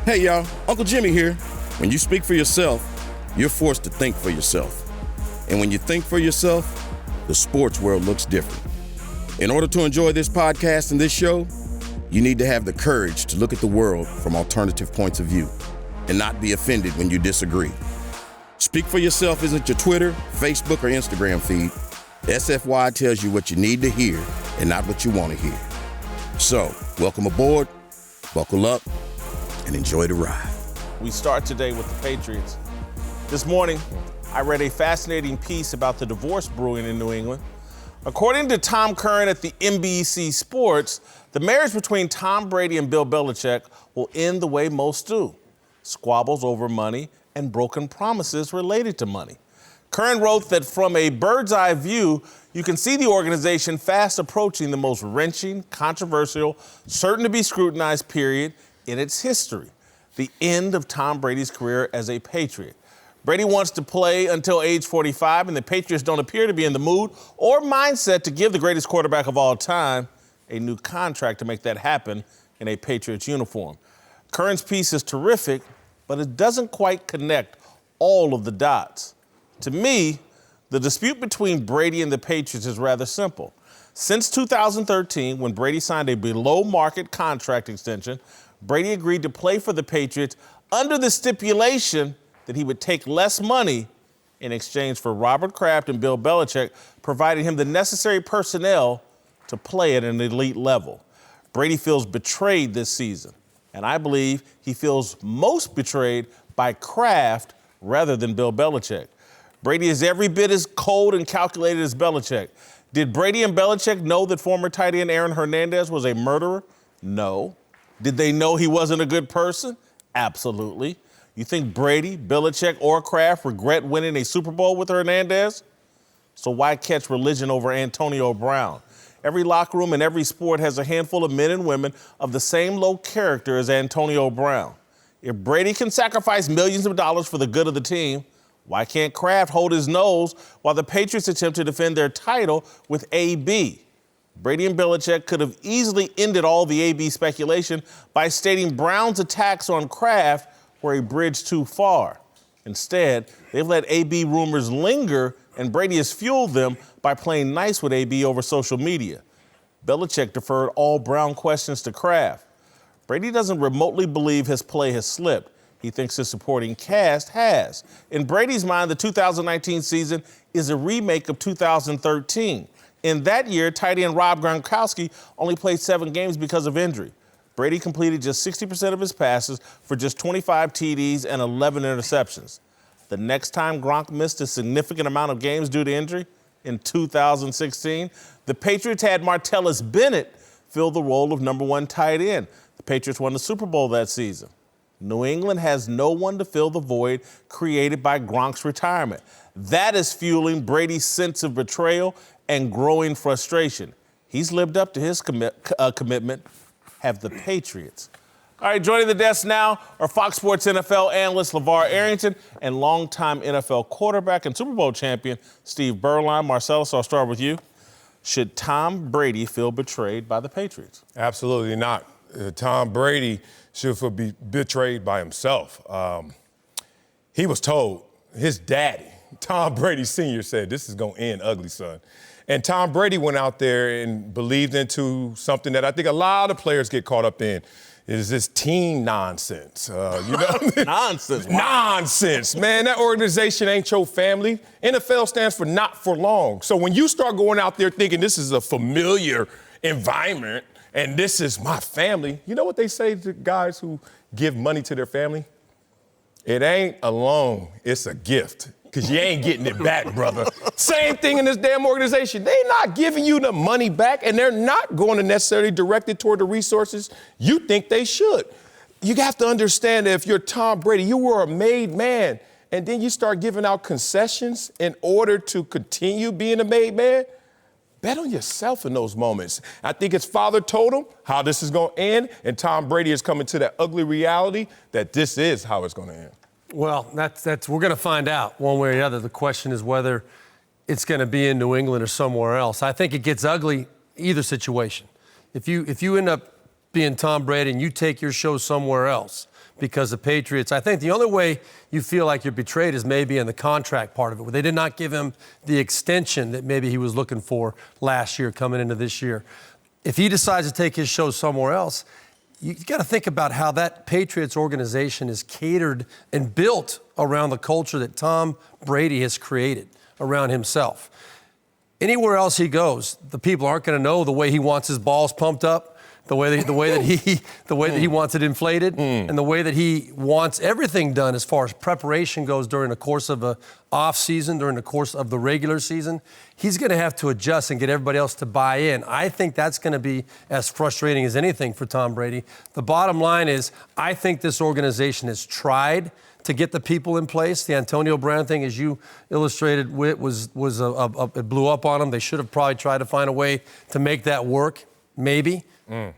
Hey y'all, Uncle Jimmy here. When you speak for yourself, you're forced to think for yourself. And when you think for yourself, the sports world looks different. In order to enjoy this podcast and this show, you need to have the courage to look at the world from alternative points of view and not be offended when you disagree. Speak for yourself isn't your Twitter, Facebook, or Instagram feed. SFY tells you what you need to hear and not what you want to hear. So, welcome aboard, buckle up, and enjoy the ride. We start today with the Patriots. This morning, I read a fascinating piece about the divorce brewing in New England. According to Tom Curran at the NBC Sports, the marriage between Tom Brady and Bill Belichick will end the way most do: squabbles over money and broken promises related to money. Curran wrote that from a bird's eye view, you can see the organization fast approaching the most wrenching, controversial, certain to be scrutinized period in its history, the end of Tom Brady's career as a Patriot. Brady wants to play until age 45, and the Patriots don't appear to be in the mood or mindset to give the greatest quarterback of all time a new contract to make that happen in a Patriots uniform. Curran's piece is terrific, but it doesn't quite connect all of the dots. To me, the dispute between Brady and the Patriots is rather simple. Since 2013, when Brady signed a below-market contract extension, Brady agreed to play for the Patriots under the stipulation that he would take less money in exchange for Robert Kraft and Bill Belichick providing him the necessary personnel to play at an elite level. Brady feels betrayed this season, and I believe he feels most betrayed by Kraft rather than Bill Belichick. Brady is every bit as cold and calculated as Belichick. Did Brady and Belichick know that former tight end Aaron Hernandez was a murderer? No. Did they know he wasn't a good person? Absolutely. You think Brady, Belichick, or Kraft regret winning a Super Bowl with Hernandez? So why catch religion over Antonio Brown? Every locker room in every sport has a handful of men and women of the same low character as Antonio Brown. If Brady can sacrifice millions of dollars for the good of the team, why can't Kraft hold his nose while the Patriots attempt to defend their title with AB? Brady and Belichick could have easily ended all the AB speculation by stating Brown's attacks on Kraft were a bridge too far. Instead, they've let AB rumors linger, and Brady has fueled them by playing nice with AB over social media. Belichick deferred all Brown questions to Kraft. Brady doesn't remotely believe his play has slipped. He thinks his supporting cast has. In Brady's mind, the 2019 season is a remake of 2013. In that year, tight end Rob Gronkowski only played 7 games because of injury. Brady completed just 60% of his passes for just 25 TDs and 11 interceptions. The next time Gronk missed a significant amount of games due to injury, in 2016, the Patriots had Martellus Bennett fill the role of number 1 tight end. The Patriots won the Super Bowl that season. New England has no one to fill the void created by Gronk's retirement. That is fueling Brady's sense of betrayal and growing frustration. He's lived up to his commitment. Have the Patriots. All right, joining the desk now are Fox Sports NFL analyst LeVar Arrington and longtime NFL quarterback and Super Bowl champion Steve Beuerlein. Marcellus, I'll start with you. Should Tom Brady feel betrayed by the Patriots? Absolutely not. Tom Brady should feel betrayed by himself. He was told, his daddy, Tom Brady Sr., said, this is going to end ugly, son. And Tom Brady went out there and believed into something that I think a lot of players get caught up in, is this team nonsense. Nonsense. Wow. Nonsense, man. That organization ain't your family. NFL stands for not for long. So when you start going out there thinking this is a familiar environment and this is my family, you know what they say to guys who give money to their family? It ain't a loan, it's a gift. Because you ain't getting it back, brother. Same thing in this damn organization. They're not giving you the money back, and they're not going to necessarily direct it toward the resources you think they should. You have to understand that if you're Tom Brady, you were a made man, and then you start giving out concessions in order to continue being a made man, bet on yourself in those moments. I think his father told him how this is going to end, and Tom Brady is coming to that ugly reality that this is how it's going to end. Well, that's we're going to find out one way or the other. The question is whether it's going to be in New England or somewhere else. I think it gets ugly either situation. If you end up being Tom Brady and you take your show somewhere else, because the Patriots, I think the only way you feel like you're betrayed is maybe in the contract part of it, where they did not give him the extension that maybe he was looking for last year coming into this year. If he decides to take his show somewhere else, you got to think about how that Patriots organization is catered and built around the culture that Tom Brady has created around himself. Anywhere else he goes, the people aren't going to know the way he wants his balls pumped up, the way that he wants it inflated, and the way that he wants everything done as far as preparation goes during the course of a off season, during the course of the regular season. He's going to have to adjust and get everybody else to buy in. I think that's going to be as frustrating as anything for Tom Brady. The bottom line is, I think this organization has tried to get the people in place. The Antonio Brown thing, as you illustrated, it blew up on them. They should have probably tried to find a way to make that work, maybe.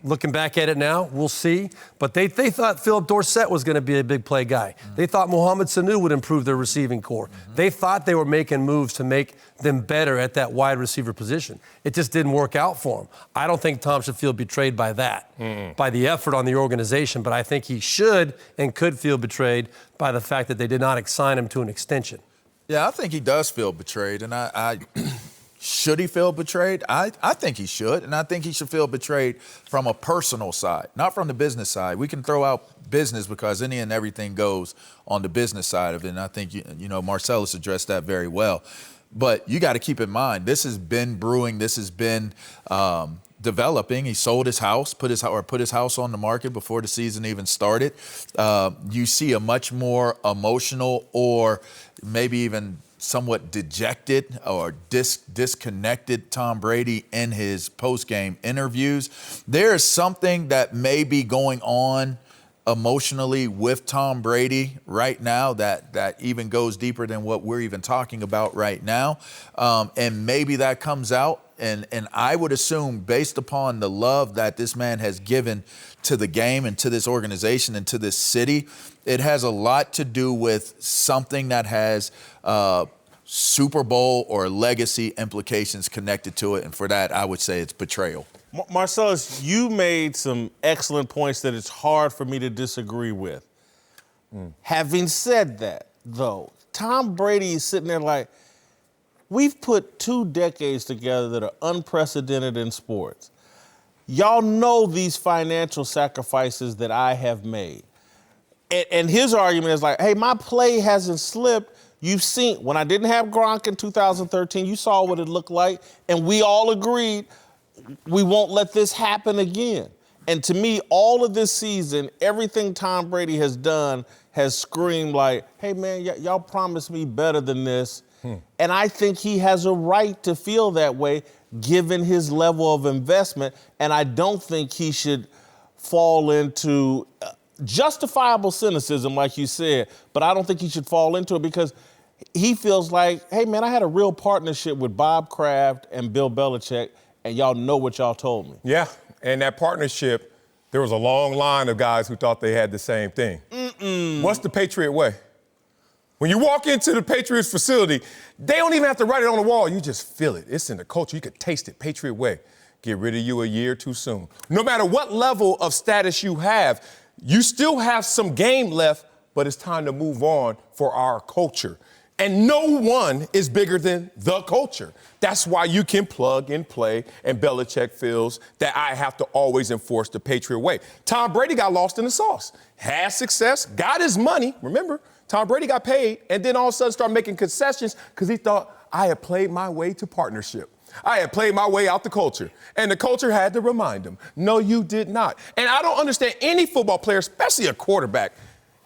Looking back at it now, we'll see. But they thought Philip Dorsett was going to be a big play guy. They thought Mohamed Sanu would improve their receiving core. They thought they were making moves to make them better at that wide receiver position. It just didn't work out for him. I don't think Tom should feel betrayed by that, by the effort on the organization, but I think he should and could feel betrayed by the fact that they did not assign him to an extension. Yeah, I think he does feel betrayed, and I should he feel betrayed? I think he should, and I think he should feel betrayed from a personal side, not from the business side. We can throw out business because any and everything goes on the business side of it, and I think, you know, Marcellus addressed that very well. But you got to keep in mind, this has been brewing, this has been developing. He sold his house, put his house on the market before the season even started. You see a much more emotional or maybe even somewhat dejected or disconnected Tom Brady in his post-game interviews. There is something that may be going on emotionally with Tom Brady right now that even goes deeper than what we're even talking about right now. And maybe that comes out. And I would assume, based upon the love that this man has given to the game and to this organization and to this city, it has a lot to do with something that has Super Bowl or legacy implications connected to it. And for that, I would say it's betrayal. Marcellus, you made some excellent points that it's hard for me to disagree with. Having said that, though, Tom Brady is sitting there like, we've put 2 decades together that are unprecedented in sports. Y'all know these financial sacrifices that I have made. And his argument is like, hey, my play hasn't slipped. You've seen, when I didn't have Gronk in 2013, you saw what it looked like, and we all agreed we won't let this happen again. And to me, all of this season, everything Tom Brady has done has screamed like, hey, man, y'all promised me better than this. And I think he has a right to feel that way, given his level of investment. And I don't think he should fall into justifiable cynicism, like you said, but I don't think he should fall into it because he feels like, hey, man, I had a real partnership with Bob Kraft and Bill Belichick, and y'all know what y'all told me. Yeah, and that partnership, there was a long line of guys who thought they had the same thing. What's the Patriot way? When you walk into the Patriots facility, they don't even have to write it on the wall. You just feel it. It's in the culture. You could taste it. Patriot way. Get rid of you a year too soon. No matter what level of status you have, you still have some game left, but it's time to move on for our culture. And no one is bigger than the culture. That's why you can plug and play, and Belichick feels that I have to always enforce the Patriot way. Tom Brady got lost in the sauce. Had success, got his money. Remember, Tom Brady got paid, and then all of a sudden started making concessions because he thought, I had played my way to partnership. I had played my way out the culture. And the culture had to remind him, no, you did not. And I don't understand any football player, especially a quarterback,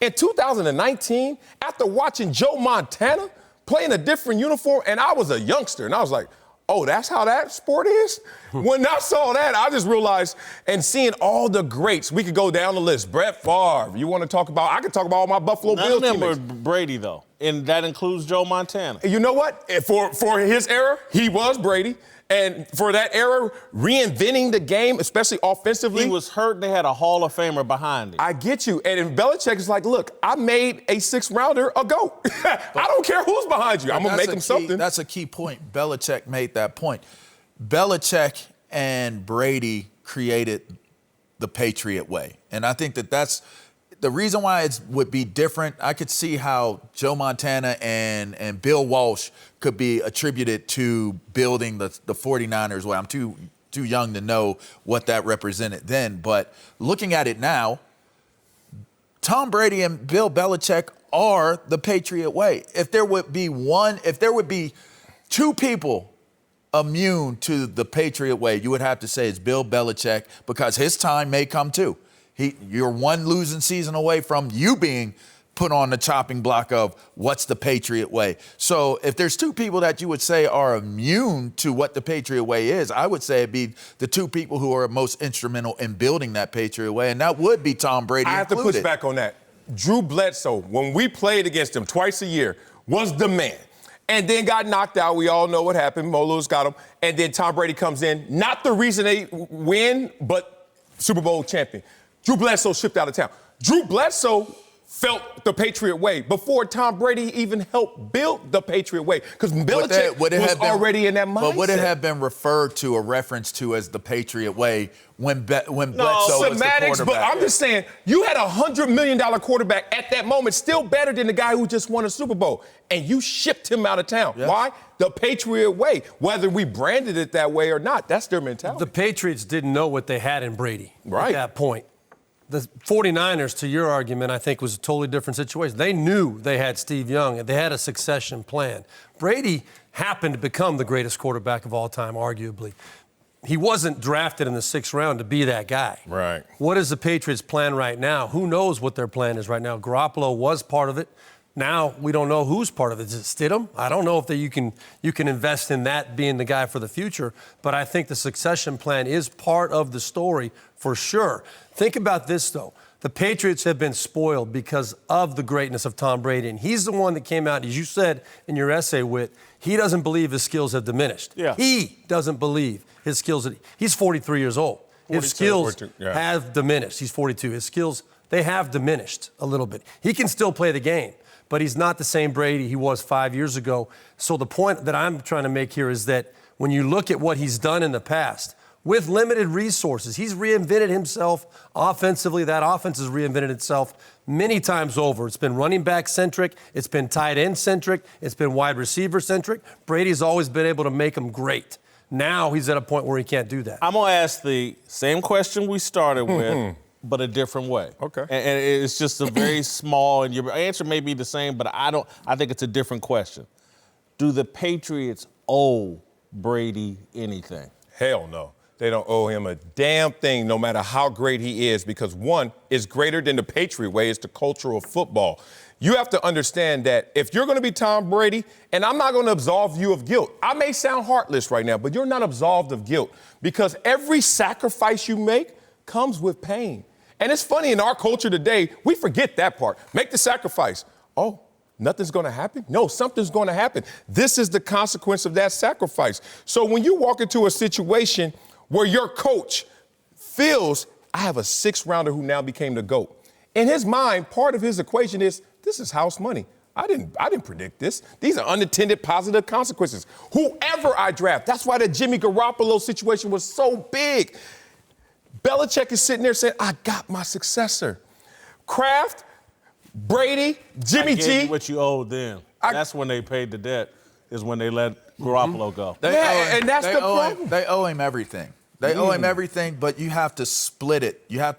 in 2019, after watching Joe Montana play in a different uniform, and I was a youngster, and I was like, oh, that's how that sport is? When I saw that, I just realized, and seeing all the greats, we could go down the list. Brett Favre, you want to talk about, I could talk about all my Buffalo Bills teammates. None of them were Brady, though, and that includes Joe Montana. You know what? For his era, he was Brady. And for that era, reinventing the game, especially offensively. He was hurt, and they had a Hall of Famer behind him. I get you. And Belichick is like, look, I made a 6th-rounder a GOAT. I don't care who's behind you. I'm going to make him something. That's a key point. Belichick made that point. Belichick and Brady created the Patriot way. And I think that's the reason why it would be different, I could see how Joe Montana and Bill Walsh could be attributed to building the 49ers. Well, I'm too young to know what that represented then. But looking at it now, Tom Brady and Bill Belichick are the Patriot way. If there would be two people immune to the Patriot way, you would have to say it's Bill Belichick, because his time may come too. You're one losing season away from you being put on the chopping block of what's the Patriot way. So if there's two people that you would say are immune to what the Patriot way is, I would say it'd be the two people who are most instrumental in building that Patriot way, and that would be Tom Brady I have to push back on that. Drew Bledsoe, when we played against him twice a year, was the man. And then got knocked out. We all know what happened. Mo Lewis got him. And then Tom Brady comes in. Not the reason they win, but Super Bowl champion. Drew Bledsoe shipped out of town. Drew Bledsoe felt the Patriot way before Tom Brady even helped build the Patriot way, because Belichick was already in that mindset. But would it have been referred to, a reference to, as the Patriot way when Bledsoe was the quarterback? But I'm just saying, you had a $100 million quarterback at that moment, still better than the guy who just won a Super Bowl, and you shipped him out of town. Yeah. Why? The Patriot way. Whether we branded it that way or not, that's their mentality. The Patriots didn't know what they had in Brady at that point. The 49ers, to your argument, I think was a totally different situation. They knew they had Steve Young, and they had a succession plan. Brady happened to become the greatest quarterback of all time, arguably. He wasn't drafted in the 6th round to be that guy. Right. What is the Patriots' plan right now? Who knows what their plan is right now? Garoppolo was part of it. Now we don't know who's part of it. Is it Stidham? I don't know if you can invest in that being the guy for the future, but I think the succession plan is part of the story for sure. Think about this, though. The Patriots have been spoiled because of the greatness of Tom Brady, and he's the one that came out, as you said in your essay, Whit, he doesn't believe his skills have diminished. Yeah. He doesn't believe his skills. He's 43 years old. His skills have diminished. He's 42. His skills, they have diminished a little bit. He can still play the game, but he's not the same Brady he was 5 years ago. So the point that I'm trying to make here is that when you look at what he's done in the past, with limited resources, he's reinvented himself offensively. That offense has reinvented itself many times over. It's been running back centric. It's been tight end centric. It's been wide receiver centric. Brady's always been able to make them great. Now he's at a point where he can't do that. I'm going to ask the same question we started with, but a different way. Okay. And it's just a very small, and your answer may be the same, but I think it's a different question. Do the Patriots owe Brady anything? Hell no. They don't owe him a damn thing, no matter how great he is, because one is greater than the Patriot way. It's the culture of football. You have to understand that if you're going to be Tom Brady, and I'm not going to absolve you of guilt. I may sound heartless right now, but you're not absolved of guilt, because every sacrifice you make comes with pain. And it's funny, in our culture today, we forget that part. Make the sacrifice. Oh, nothing's going to happen? No, something's going to happen. This is the consequence of that sacrifice. So when you walk into a situation where your coach feels, I have a 6th rounder who now became the GOAT. In his mind, part of his equation is, this is house money. I didn't predict this. These are unintended positive consequences. Whoever I draft, that's why the Jimmy Garoppolo situation was so big. Belichick is sitting there saying, I got my successor. Kraft, Brady, Jimmy I G. gave you what you owed them. That's when they paid the debt, is when they let Garoppolo go. And that's the problem. They owe him everything. They owe him everything, but you have to split it. You have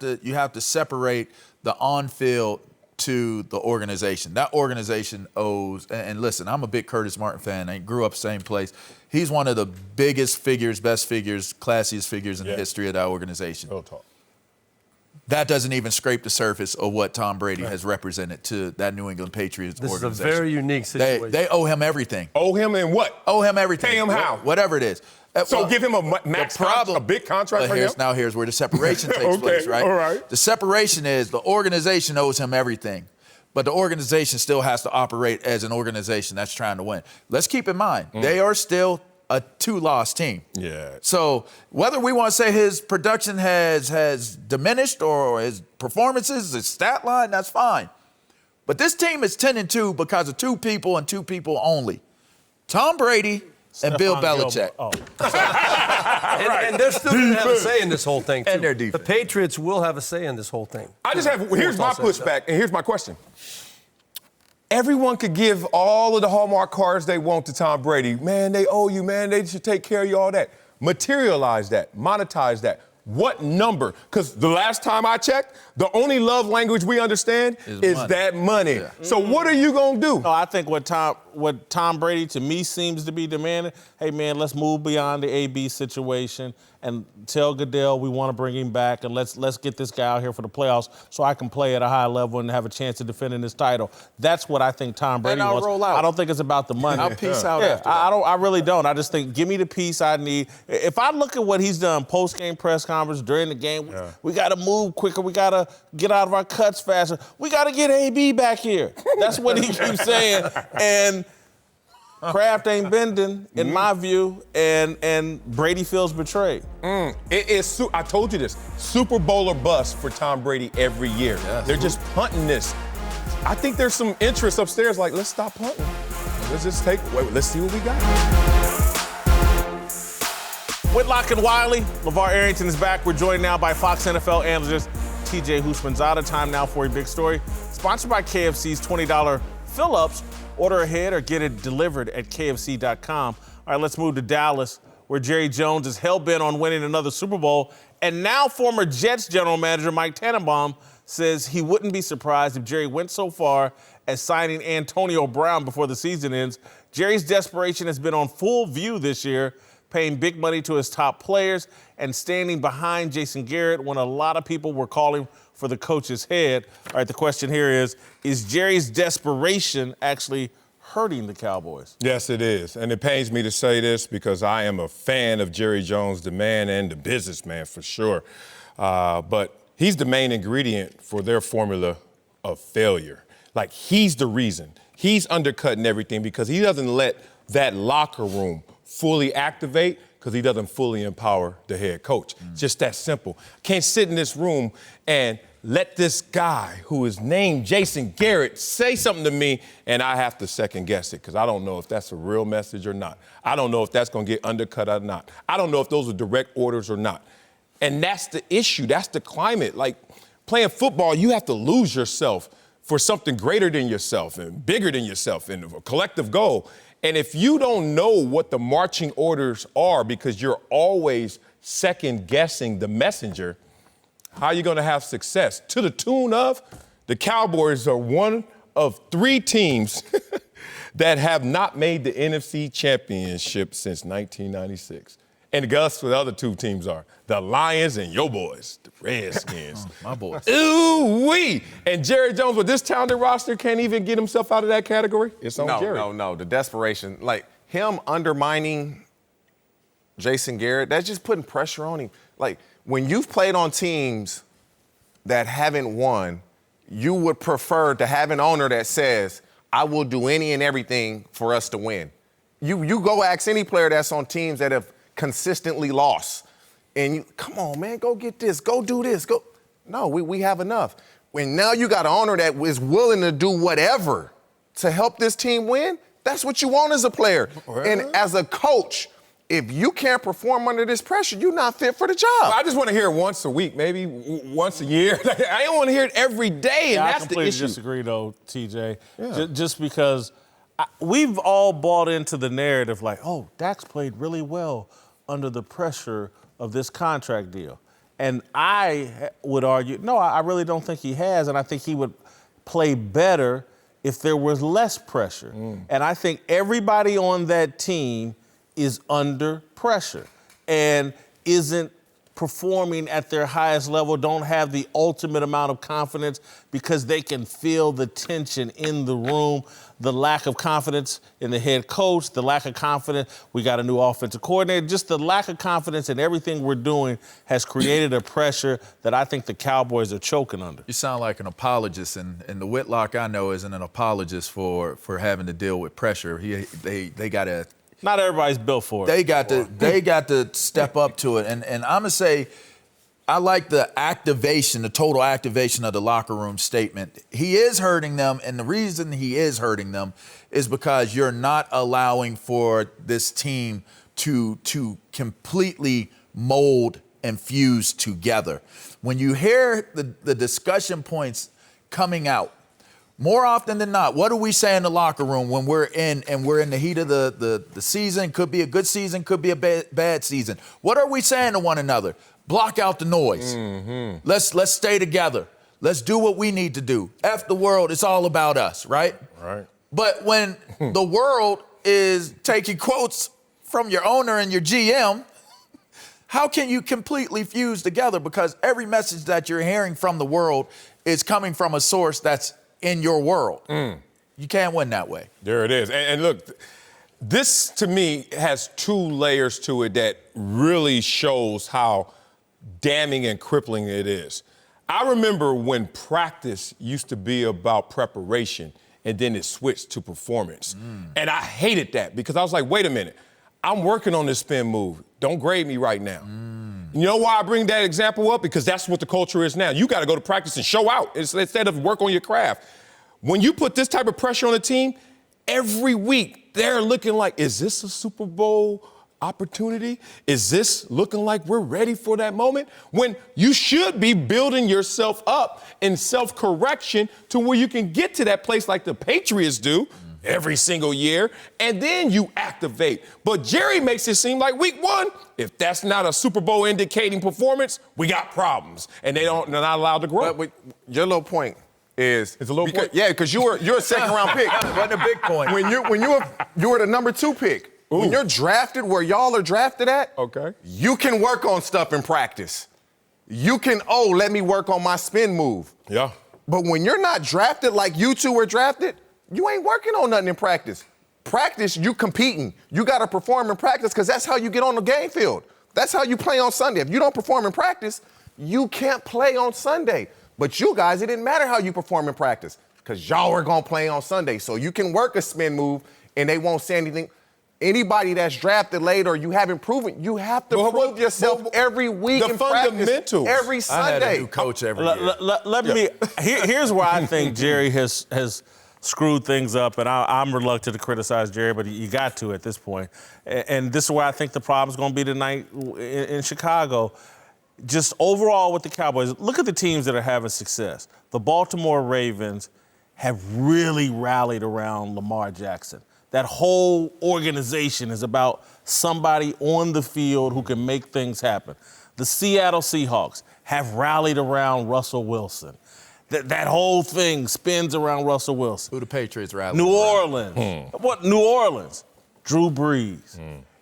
to separate the on-field to the organization. That organization owes, and listen, I'm a big Curtis Martin fan. I grew up same place. He's one of the biggest figures, best figures, classiest figures in the history of that organization. Real talk. That doesn't even scrape the surface of what Tom Brady has represented to that New England Patriots organization. This is a very unique situation. They owe him everything. Owe him in what? Owe him everything. Pay him how? Whatever it is. So give him a max contract, a big contract for him? Now here's where the separation takes place, right? All right. The separation is the organization owes him everything, but the organization still has to operate as an organization that's trying to win. Let's keep in mind, they are still a 2-loss team. Yeah. So whether we want to say his production has diminished or his performances, his stat line, that's fine. But this team is 10-2 because of 2 people and 2 people only. Tom Brady and Bill Belichick. And they're still going to have a say in this whole thing, too. And their defense. The Patriots will have a say in this whole thing. Here's my pushback, and here's my question. Everyone could give all of the Hallmark cards they want to Tom Brady. Man, they owe you, man. They should take care of you, all that. Materialize that. Monetize that. What number? Because the last time I checked, the only love language we understand is that money. Yeah. So what are you going to do? No, I think what Tom Brady, to me, seems to be demanding, hey, man, let's move beyond the AB situation and tell Goodell we want to bring him back, and let's get this guy out here for the playoffs so I can play at a high level and have a chance of defending this title. That's what I think Tom Brady wants. Roll out. I don't think it's about the money. I'll peace out after that. I really don't. I just think, give me the piece I need. If I look at what he's done post-game press conference, during the game, we got to move quicker. We got to get out of our cuts faster. We got to get AB back here. That's what he keeps saying. And Kraft ain't bending, in my view, and Brady feels betrayed. I told you this. Super Bowl or bust for Tom Brady every year. Yes. They're just punting this. I think there's some interest upstairs, like, let's stop punting. Let's just let's see what we got. Whitlock and Wiley, LeVar Arrington is back. We're joined now by Fox NFL analyst TJ Houshmandzadeh. Time now for a big story. Sponsored by KFC's $20 fill-ups. Order ahead or get it delivered at KFC.com. All right, let's move to Dallas, where Jerry Jones is hell-bent on winning another Super Bowl. And now former Jets general manager Mike Tannenbaum says he wouldn't be surprised if Jerry went so far as signing Antonio Brown before the season ends. Jerry's desperation has been on full view this year, paying big money to his top players and standing behind Jason Garrett when a lot of people were calling for the coach's head. All right, the question here is Jerry's desperation actually hurting the Cowboys? Yes, it is. And it pains me to say this because I am a fan of Jerry Jones, the man and the businessman for sure. But he's the main ingredient for their formula of failure. Like, he's the reason. He's undercutting everything because he doesn't let that locker room fully activate because he doesn't fully empower the head coach. Just that simple. Can't sit in this room and let this guy who is named Jason Garrett say something to me and I have to second guess it because I don't know if that's a real message or not. I don't know if that's going to get undercut or not. I don't know if those are direct orders or not. And that's the issue. That's the climate. Like, playing football, you have to lose yourself for something greater than yourself and bigger than yourself and a collective goal. And if you don't know what the marching orders are because you're always second-guessing the messenger, how are you going to have success? To the tune of, the Cowboys are one of 3 teams that have not made the NFC Championship since 1996. And guess what the other 2 teams are? The Lions and your boys, the Redskins. My boys. Ooh-wee! And Jerry Jones, with this talented roster, can't even get himself out of that category? It's on Jerry. No. The desperation, like him undermining Jason Garrett, that's just putting pressure on him. Like, when you've played on teams that haven't won, you would prefer to have an owner that says, I will do any and everything for us to win. You go ask any player that's on teams that have consistently lost. And you, come on, man, go get this, go do this, go. No, we have enough. When now you got an owner that is willing to do whatever to help this team win, that's what you want as a player. And as a coach, if you can't perform under this pressure, you're not fit for the job. Well, I just want to hear it once a week, maybe once a year. I don't want to hear it every day, and that's the issue. I completely disagree, though, TJ. Yeah. Just because we've all bought into the narrative like, oh, Dak's played really well under the pressure of this contract deal. And I would argue, no, I really don't think he has, and I think he would play better if there was less pressure. And I think everybody on that team is under pressure and isn't performing at their highest level, don't have the ultimate amount of confidence because they can feel the tension in the room, the lack of confidence in the head coach, the lack of confidence. We got a new offensive coordinator. Just the lack of confidence in everything we're doing has created a pressure that I think the Cowboys are choking under. You sound like an apologist, and the Whitlock I know isn't an apologist for having to deal with pressure. They got to. Not everybody's built for it. They got to step up to it. And I'm going to say, I like the activation, the total activation of the locker room statement. He is hurting them, and the reason he is hurting them is because you're not allowing for this team to completely mold and fuse together. When you hear the discussion points coming out, more often than not, what do we say in the locker room when we're in the heat of the season? Could be a good season, could be a bad season. What are we saying to one another? Block out the noise. Mm-hmm. Let's stay together. Let's do what we need to do. F the world, it's all about us, right? Right. But when the world is taking quotes from your owner and your GM, how can you completely fuse together? Because every message that you're hearing from the world is coming from a source that's in your world. You can't win that way. There it is. And look, this to me has 2 layers to it that really shows how damning and crippling it is. I remember when practice used to be about preparation and then it switched to performance. And I hated that because I was like, wait a minute, I'm working on this spin move. Don't grade me right now. You know why I bring that example up? Because that's what the culture is now. You got to go to practice and show out instead of work on your craft. When you put this type of pressure on a team, every week they're looking like, is this a Super Bowl opportunity? Is this looking like we're ready for that moment? When you should be building yourself up in self-correction to where you can get to that place like the Patriots do every single year, and then you activate. But Jerry makes it seem like week 1, if that's not a Super Bowl indicating performance, we got problems, and they're not allowed to grow. But your little point is it's a little point. Yeah, because you're a second round pick. Wasn't a big point. When you were the number 2 pick. Ooh. When you're drafted where y'all are drafted at, Okay. you can work on stuff in practice. You can, let me work on my spin move. Yeah. But when you're not drafted like you two were drafted, you ain't working on nothing in practice. Practice, you competing. You got to perform in practice because that's how you get on the game field. That's how you play on Sunday. If you don't perform in practice, you can't play on Sunday. But you guys, it didn't matter how you perform in practice because y'all were going to play on Sunday. So you can work a spin move and they won't say anything. Anybody that's drafted late or you haven't proven, you have to prove yourself every week the in practice, fundamentals. every Sunday. I had a new coach every year. Here's where I think Jerry has screwed things up, and I'm reluctant to criticize Jerry, but you got to at this point. And this is where I think the problem's going to be tonight in Chicago. Just overall with the Cowboys, look at the teams that are having success. The Baltimore Ravens have really rallied around Lamar Jackson. That whole organization is about somebody on the field who can make things happen. The Seattle Seahawks have rallied around Russell Wilson. That whole thing spins around Russell Wilson. Who the Patriots rallied New around? Orleans. What? New Orleans. Drew Brees.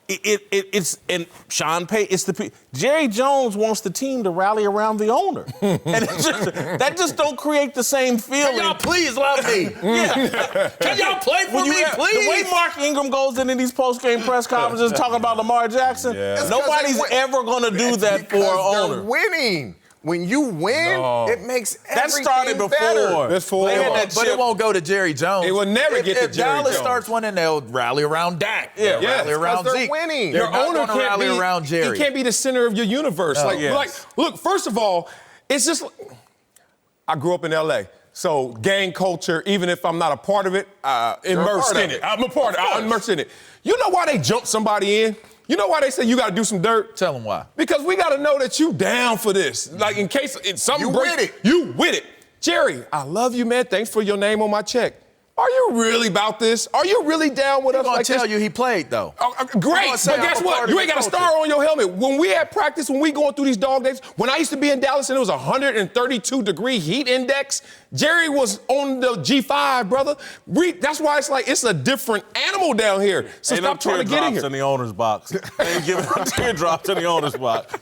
It's and Sean Payton. It's Jerry Jones wants the team to rally around the owner, and that just don't create the same feeling. Can y'all please love me? Yeah. Can y'all play for me, please? The way Mark Ingram goes into these post-game press conferences talking about Lamar Jackson, nobody's ever going to do that for an owner. They're winning. When you win, it makes everything That started before. better. But it won't go to Jerry Jones. It will never get to If Jerry Dallas Jones. starts winning, they'll rally around Dak. Yeah. They'll rally around they're Zeke. winning. They're Your not owner gonna can't rally be around Jerry. He can't be the center of your universe. Look, first of all, it's just I grew up in LA. So gang culture, even if I'm not a part of it, immersed in it. I'm a part of it. I'm immersed in it. You know why they jump somebody in? You know why they say you got to do some dirt? Tell them why. Because we got to know that you down for this. Like in case something breaks. with it. You with it. Jerry, I love you, man. Thanks for your name on my check. Are you really about this? Are you really down with us I'm going like to tell this? you he played, though. Great, gonna say but guess I'm a what? part You of ain't the got a culture. star on your helmet. When we at practice, when we going through these dog days, when I used to be in Dallas and it was 132-degree heat index, Jerry was on the G5, brother. That's why it's like it's a different animal down here. So Ain't stop no trying to get in teardrops here. in the owner's box. Ain't giving no teardrops in the owner's box.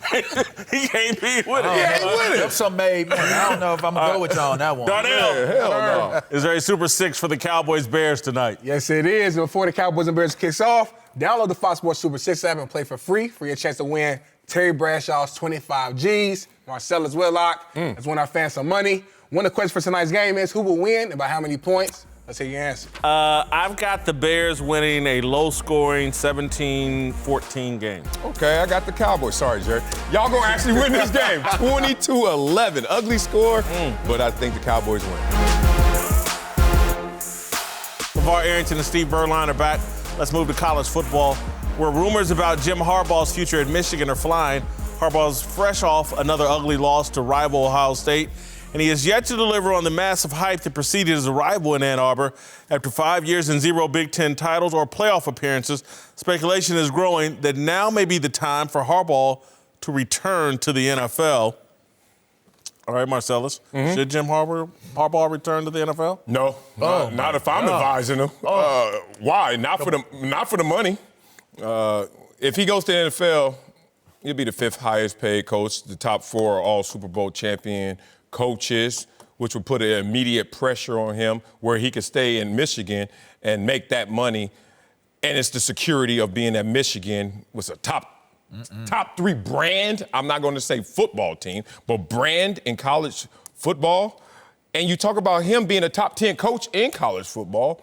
He can't be with it. He ain't with it. If some made, man, I don't know if I'm going to go with y'all on that one. Darnell, Hell no. is there a Super 6 for the Cowboys-Bears tonight? Yes, it is. And before the Cowboys and Bears kicks off, download the Fox Sports Super 6 app and play for free for your chance to win Terry Bradshaw's 25 G's, Marcellus Whitlock. Let's win our fans some money. One of the questions for tonight's game is who will win and by how many points? Let's hear your answer. I've got the Bears winning a low-scoring 17-14 game. Okay, I got the Cowboys. Sorry, Jerry. Y'all gonna actually win this game. 22-11. Ugly score, but I think the Cowboys win. LeVar Arrington and Steve Berline are back. Let's move to college football. where rumors about Jim Harbaugh's future at Michigan are flying. Harbaugh's fresh off another ugly loss to rival Ohio State, and he has yet to deliver on the massive hype that preceded his arrival in Ann Arbor. After 5 years and 0 Big Ten titles or playoff appearances, speculation is growing that now may be the time for Harbaugh to return to the NFL. All right, Marcellus, should Jim Harbaugh return to the NFL? No, not if I'm advising him. Why? Not for the money. If he goes to the NFL, he'll be the 5th highest paid coach. The top 4 are all Super Bowl champion coaches, which would put an immediate pressure on him where he could stay in Michigan and make that money. And it's the security of being at Michigan with a top 3 brand. I'm not going to say football team, but brand in college football. And you talk about him being a top 10 coach in college football.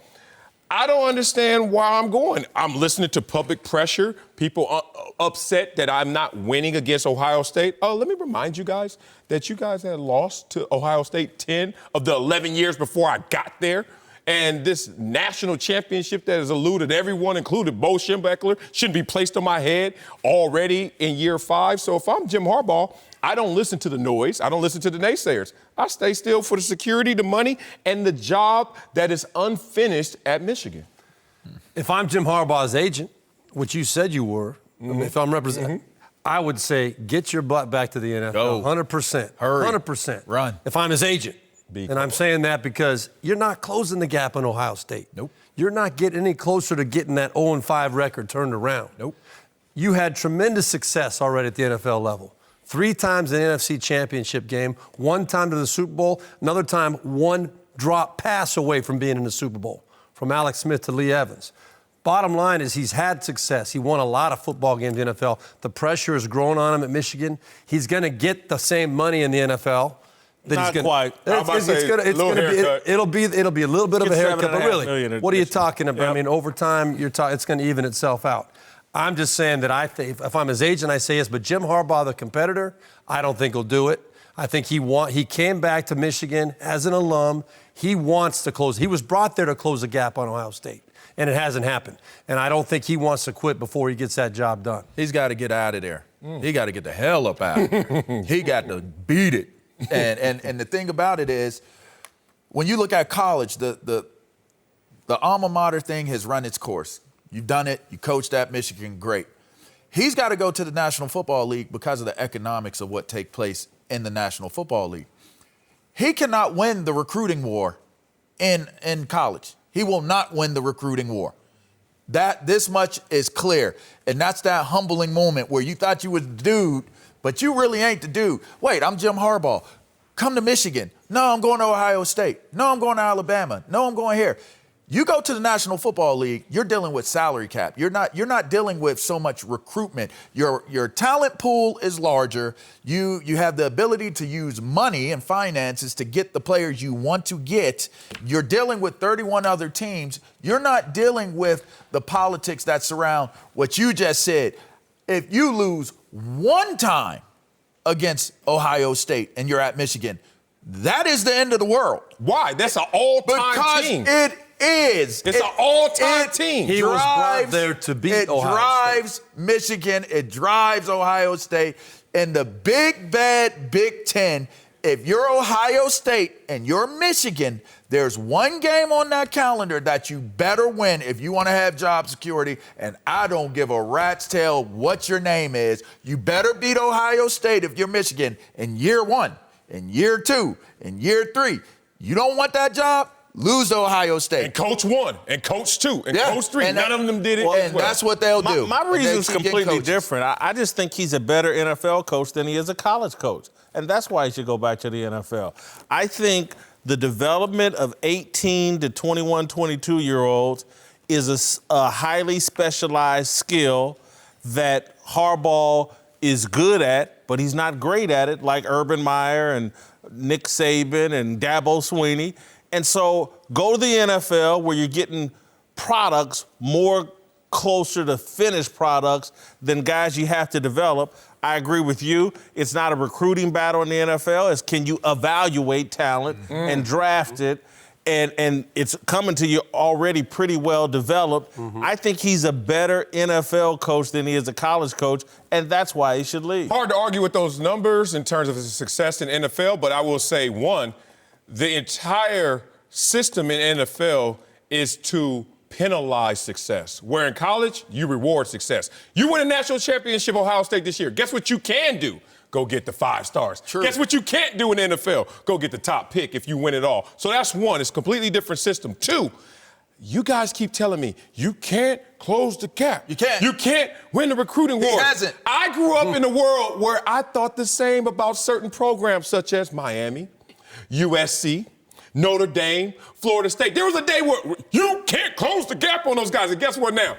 I don't understand why I'm going. I'm listening to public pressure, people upset that I'm not winning against Ohio State. Oh, let me remind you guys that you guys had lost to Ohio State 10 of the 11 years before I got there. And this national championship that has eluded everyone, including Bo Schembechler, shouldn't be placed on my head already in year 5. So if I'm Jim Harbaugh, I don't listen to the noise. I don't listen to the naysayers. I stay still for the security, the money, and the job that is unfinished at Michigan. If I'm Jim Harbaugh's agent, which you said you were, if I'm representing, I would say get your butt back to the NFL. Go. 100%. Hurry. 100%. Run. If I'm his agent. And I'm saying that because you're not closing the gap on Ohio State. Nope. You're not getting any closer to getting that 0-5 record turned around. Nope. You had tremendous success already at the NFL level. 3 times in the NFC Championship game, 1 time to the Super Bowl, another time 1 drop pass away from being in the Super Bowl, from Alex Smith to Lee Evans. Bottom line is he's had success. He won a lot of football games in the NFL. The pressure has grown on him at Michigan. He's going to get the same money in the NFL. Not quite. It'll be a little bit of a haircut, but really, what are you talking about? Yep. I mean, over time, it's going to even itself out. I'm just saying that I think if I'm his agent, I say yes. But Jim Harbaugh, the competitor, I don't think he'll do it. I think he came back to Michigan as an alum. He wants to close. He was brought there to close the gap on Ohio State, and it hasn't happened. And I don't think he wants to quit before he gets that job done. He's got to get out of there. He got to get the hell up out of there. He got to beat it. And the thing about it is, when you look at college, the alma mater thing has run its course. You've done it. You coached at Michigan. Great. He's got to go to the National Football League because of the economics of what take place in the National Football League. He cannot win the recruiting war in college. He will not win the recruiting war. This much is clear. And that's that humbling moment where you thought you was the dude, but you really ain't the dude. Wait, I'm Jim Harbaugh. Come to Michigan. No, I'm going to Ohio State. No, I'm going to Alabama. No, I'm going here. You go to the National Football League, you're dealing with salary cap. You're not dealing with so much recruitment. Your talent pool is larger. You have the ability to use money and finances to get the players you want to get. You're dealing with 31 other teams. You're not dealing with the politics that surround what you just said. If you lose 1 time against Ohio State and you're at Michigan, that is the end of the world. Why? That's an all-time team. Because it is. It's an all-time team. He was brought there to beat Ohio State. It drives Michigan. It drives Ohio State. In the big, bad Big Ten, if you're Ohio State and you're Michigan, there's 1 game on that calendar that you better win if you want to have job security, and I don't give a rat's tail what your name is. You better beat Ohio State if you're Michigan in year 1, in year 2, in year 3. You don't want that job? Lose to Ohio State. And coach 1, and coach 2, and coach 3. None of them did it. And that's what they'll do. My reason's completely different. I just think he's a better NFL coach than he is a college coach. And that's why he should go back to the NFL. I think the development of 18 to 21, 22-year-olds is a highly specialized skill that Harbaugh is good at, but he's not great at it, like Urban Meyer and Nick Saban and Dabo Swinney. And so go to the NFL where you're getting products more closer to finished products than guys you have to develop. I agree with you. It's not a recruiting battle in the NFL. It's can you evaluate talent and draft it. and it's coming to you already pretty well developed. I think he's a better NFL coach than he is a college coach, and that's why he should leave. Hard to argue with those numbers in terms of his success in NFL, but I will say, one, the entire system in NFL is to penalize success. Where in college, you reward success. You win a national championship, Ohio State, this year. Guess what you can do? Go get the 5 stars. True. Guess what you can't do in the NFL? Go get the top pick if you win it all. So that's one. It's a completely different system. 2, you guys keep telling me you can't close the gap. You can't. You can't win the recruiting war. He hasn't. I grew up in a world where I thought the same about certain programs such as Miami, USC, Notre Dame, Florida State. There was a day where you can't close the gap on those guys. And guess what now?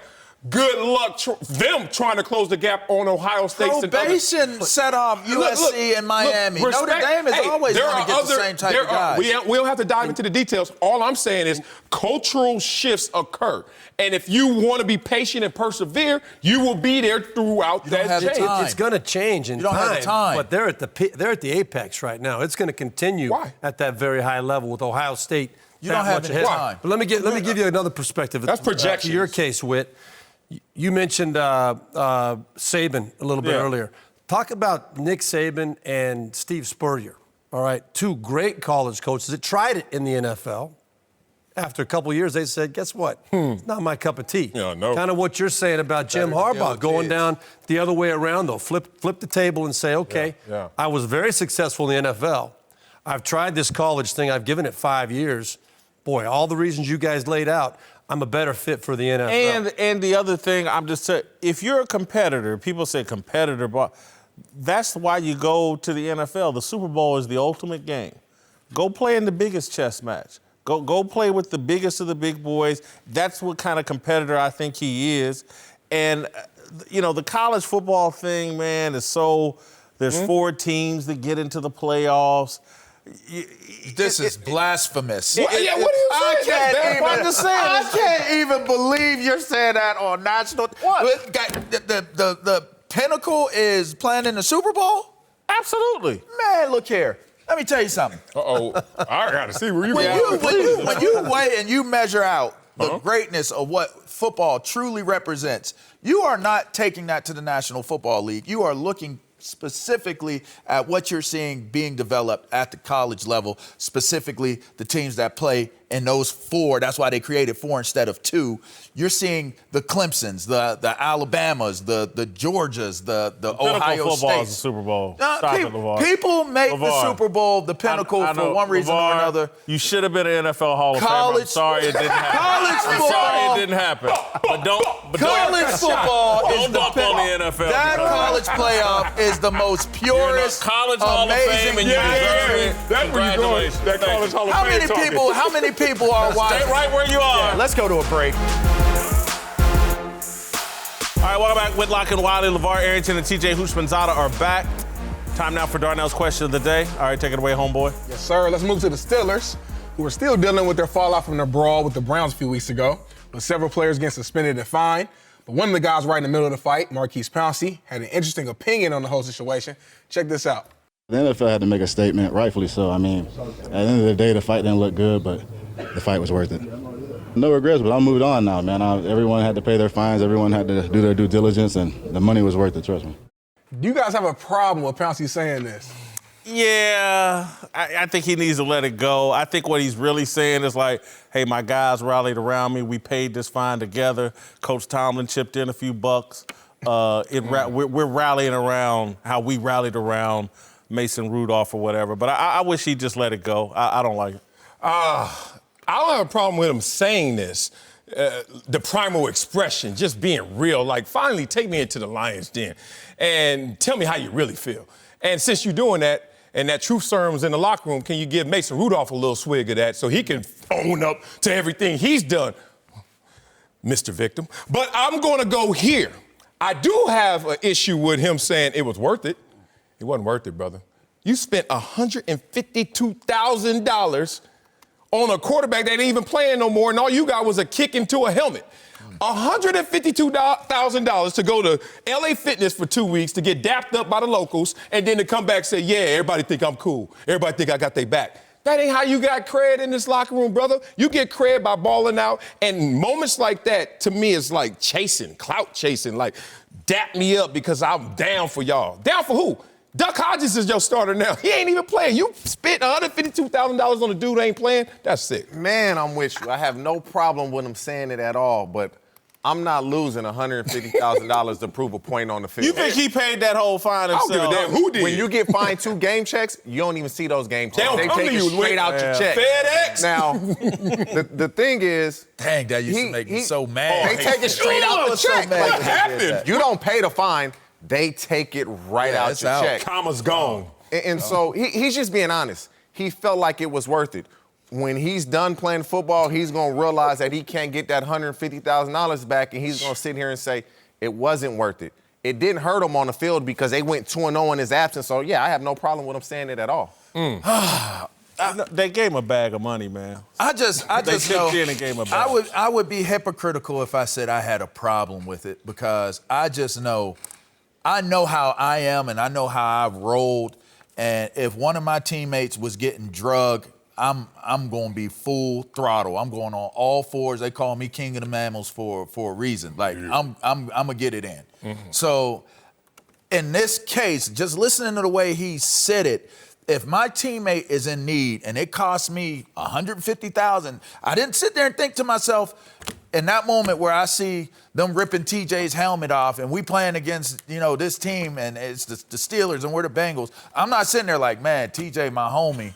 Good luck them trying to close the gap on Ohio State. Probation set off USC and Miami. Look, Notre Dame is always going to get the same type of guys. We don't have to dive into the details. All I'm saying is cultural shifts occur. And if you want to be patient and persevere, you will be there throughout that change. It's going to change in You don't have the time. But they're at the apex right now. It's going to continue at that very high level with Ohio State. You don't have the time. But let me give you another perspective. That's projections. To your case, Whit. You mentioned Saban a little bit earlier. Talk about Nick Saban and Steve Spurrier. All right, 2 great college coaches that tried it in the NFL. After a couple of years, they said, guess what? It's not my cup of tea. Yeah, no. Kind of what you're saying about Jim Harbaugh, going down the other way around, though. Flip the table and say, okay, I was very successful in the NFL. I've tried this college thing. I've given it 5 years. Boy, all the reasons you guys laid out, I'm a better fit for the NFL. And the other thing, I'm just saying, if you're a competitor, people say competitor, but that's why you go to the NFL. The Super Bowl is the ultimate game. Go play in the biggest chess match. Go play with the biggest of the big boys. That's what kind of competitor I think he is. And, you know, the college football thing, man, is so, there's 4 teams that get into the playoffs. This is blasphemous. What are you saying? I can't even believe you're saying that on national. What? The pinnacle is playing in the Super Bowl? Absolutely. Man, look here. Let me tell you something. I got to see where you When you weigh and you measure out the greatness of what football truly represents, you are not taking that to the National Football League. You are looking specifically at what you're seeing being developed at the college level, specifically the teams that play in those 4. That's why they created 4 instead of 2. You're seeing the Clemsons, the Alabamas, the Georgias, the Ohio States. Football is the Super Bowl. People make the Super Bowl the pinnacle for one reason or another. You should have been an NFL Hall of Famer. I'm sorry it didn't happen. College football. I'm sorry it didn't happen. College football is don't dump on the NFL. That college playoff is the most purest, college Hall of Fame, and you deserve it. That's where you're going. That college Hall of Fame. How many people are watching? Stay right where you are. Let's go to a break. All right, welcome back. Whitlock and Wiley, LeVar Arrington, and TJ Houshmandzadeh are back. Time now for Darnell's question of the day. All right, take it away, homeboy. Yes, sir. Let's move to the Steelers, who are still dealing with their fallout from their brawl with the Browns a few weeks ago. But several players getting suspended and fined. But one of the guys right in the middle of the fight, Maurkice Pouncey, had an interesting opinion on the whole situation. Check this out. The NFL had to make a statement, rightfully so. I mean, at the end of the day, the fight didn't look good, but the fight was worth it. No regrets, but I moved on now, man. Everyone had to pay their fines. Everyone had to do their due diligence, and the money was worth it, trust me. Do you guys have a problem with Pouncey saying this? Yeah, I think he needs to let it go. I think what he's really saying is like, hey, my guys rallied around me. We paid this fine together. Coach Tomlin chipped in a few bucks. We're rallying around how we rallied around Mason Rudolph or whatever. But I wish he'd just let it go. I don't like it. I don't have a problem with him saying this. The primal expression, just being real. Like, finally, take me into the lion's den and tell me how you really feel. And since you're doing that, and that truth serum's in the locker room, can you give Mason Rudolph a little swig of that so he can own up to everything he's done, Mr. Victim? But I'm going to go here. I do have an issue with him saying it was worth it. It wasn't worth it, brother. You spent $152,000 on a quarterback that ain't even playing no more, and all you got was a kick into a helmet. $152,000 to go to LA Fitness for 2 weeks to get dapped up by the locals and then to come back and say, yeah, everybody think I'm cool. Everybody think I got their back. That ain't how you got cred in this locker room, brother. You get cred by balling out, and moments like that, to me, is like chasing, clout chasing, like dap me up because I'm down for y'all. Down for who? Duck Hodges is your starter now. He ain't even playing. You spent $152,000 on a dude who ain't playing? That's sick. Man, I'm with you. I have no problem with him saying it at all, but I'm not losing $150,000 to prove a point on the field. You think he paid that whole fine himself? I don't give a damn who did. When you get fined 2 game checks, you don't even see those game checks. They don't come take to it you straight out your check. FedEx. Now, the thing is, Dang, that used to make me so mad. they take it straight out the check. mad Like, when they did that. you don't pay the fine, they take it right out it's your out. check. Comma's gone. And so he's just being honest. He felt like it was worth it. When he's done playing football, he's going to realize that he can't get that $150,000 back, and he's going to sit here and say, it wasn't worth it. It didn't hurt him on the field because they went 2-0 in his absence. So, yeah, I have no problem with him saying it at all. They gave him a bag of money, man. I just They know chipped in and gave him a bag. I would be hypocritical if I said I had a problem with it because I just know, I know how I am and I know how I've rolled. And if one of my teammates was getting drugged, I'm going to be full throttle. I'm going on all fours. They call me king of the mammals for a reason. Like I'm gonna get it in. Mm-hmm. So in this case, just listening to the way he said it, if my teammate is in need and it costs me $150,000, I didn't sit there and think to myself, in that moment where I see them ripping TJ's helmet off and we playing against, this team and it's the Steelers and we're the Bengals, I'm not sitting there like, man, TJ, my homie,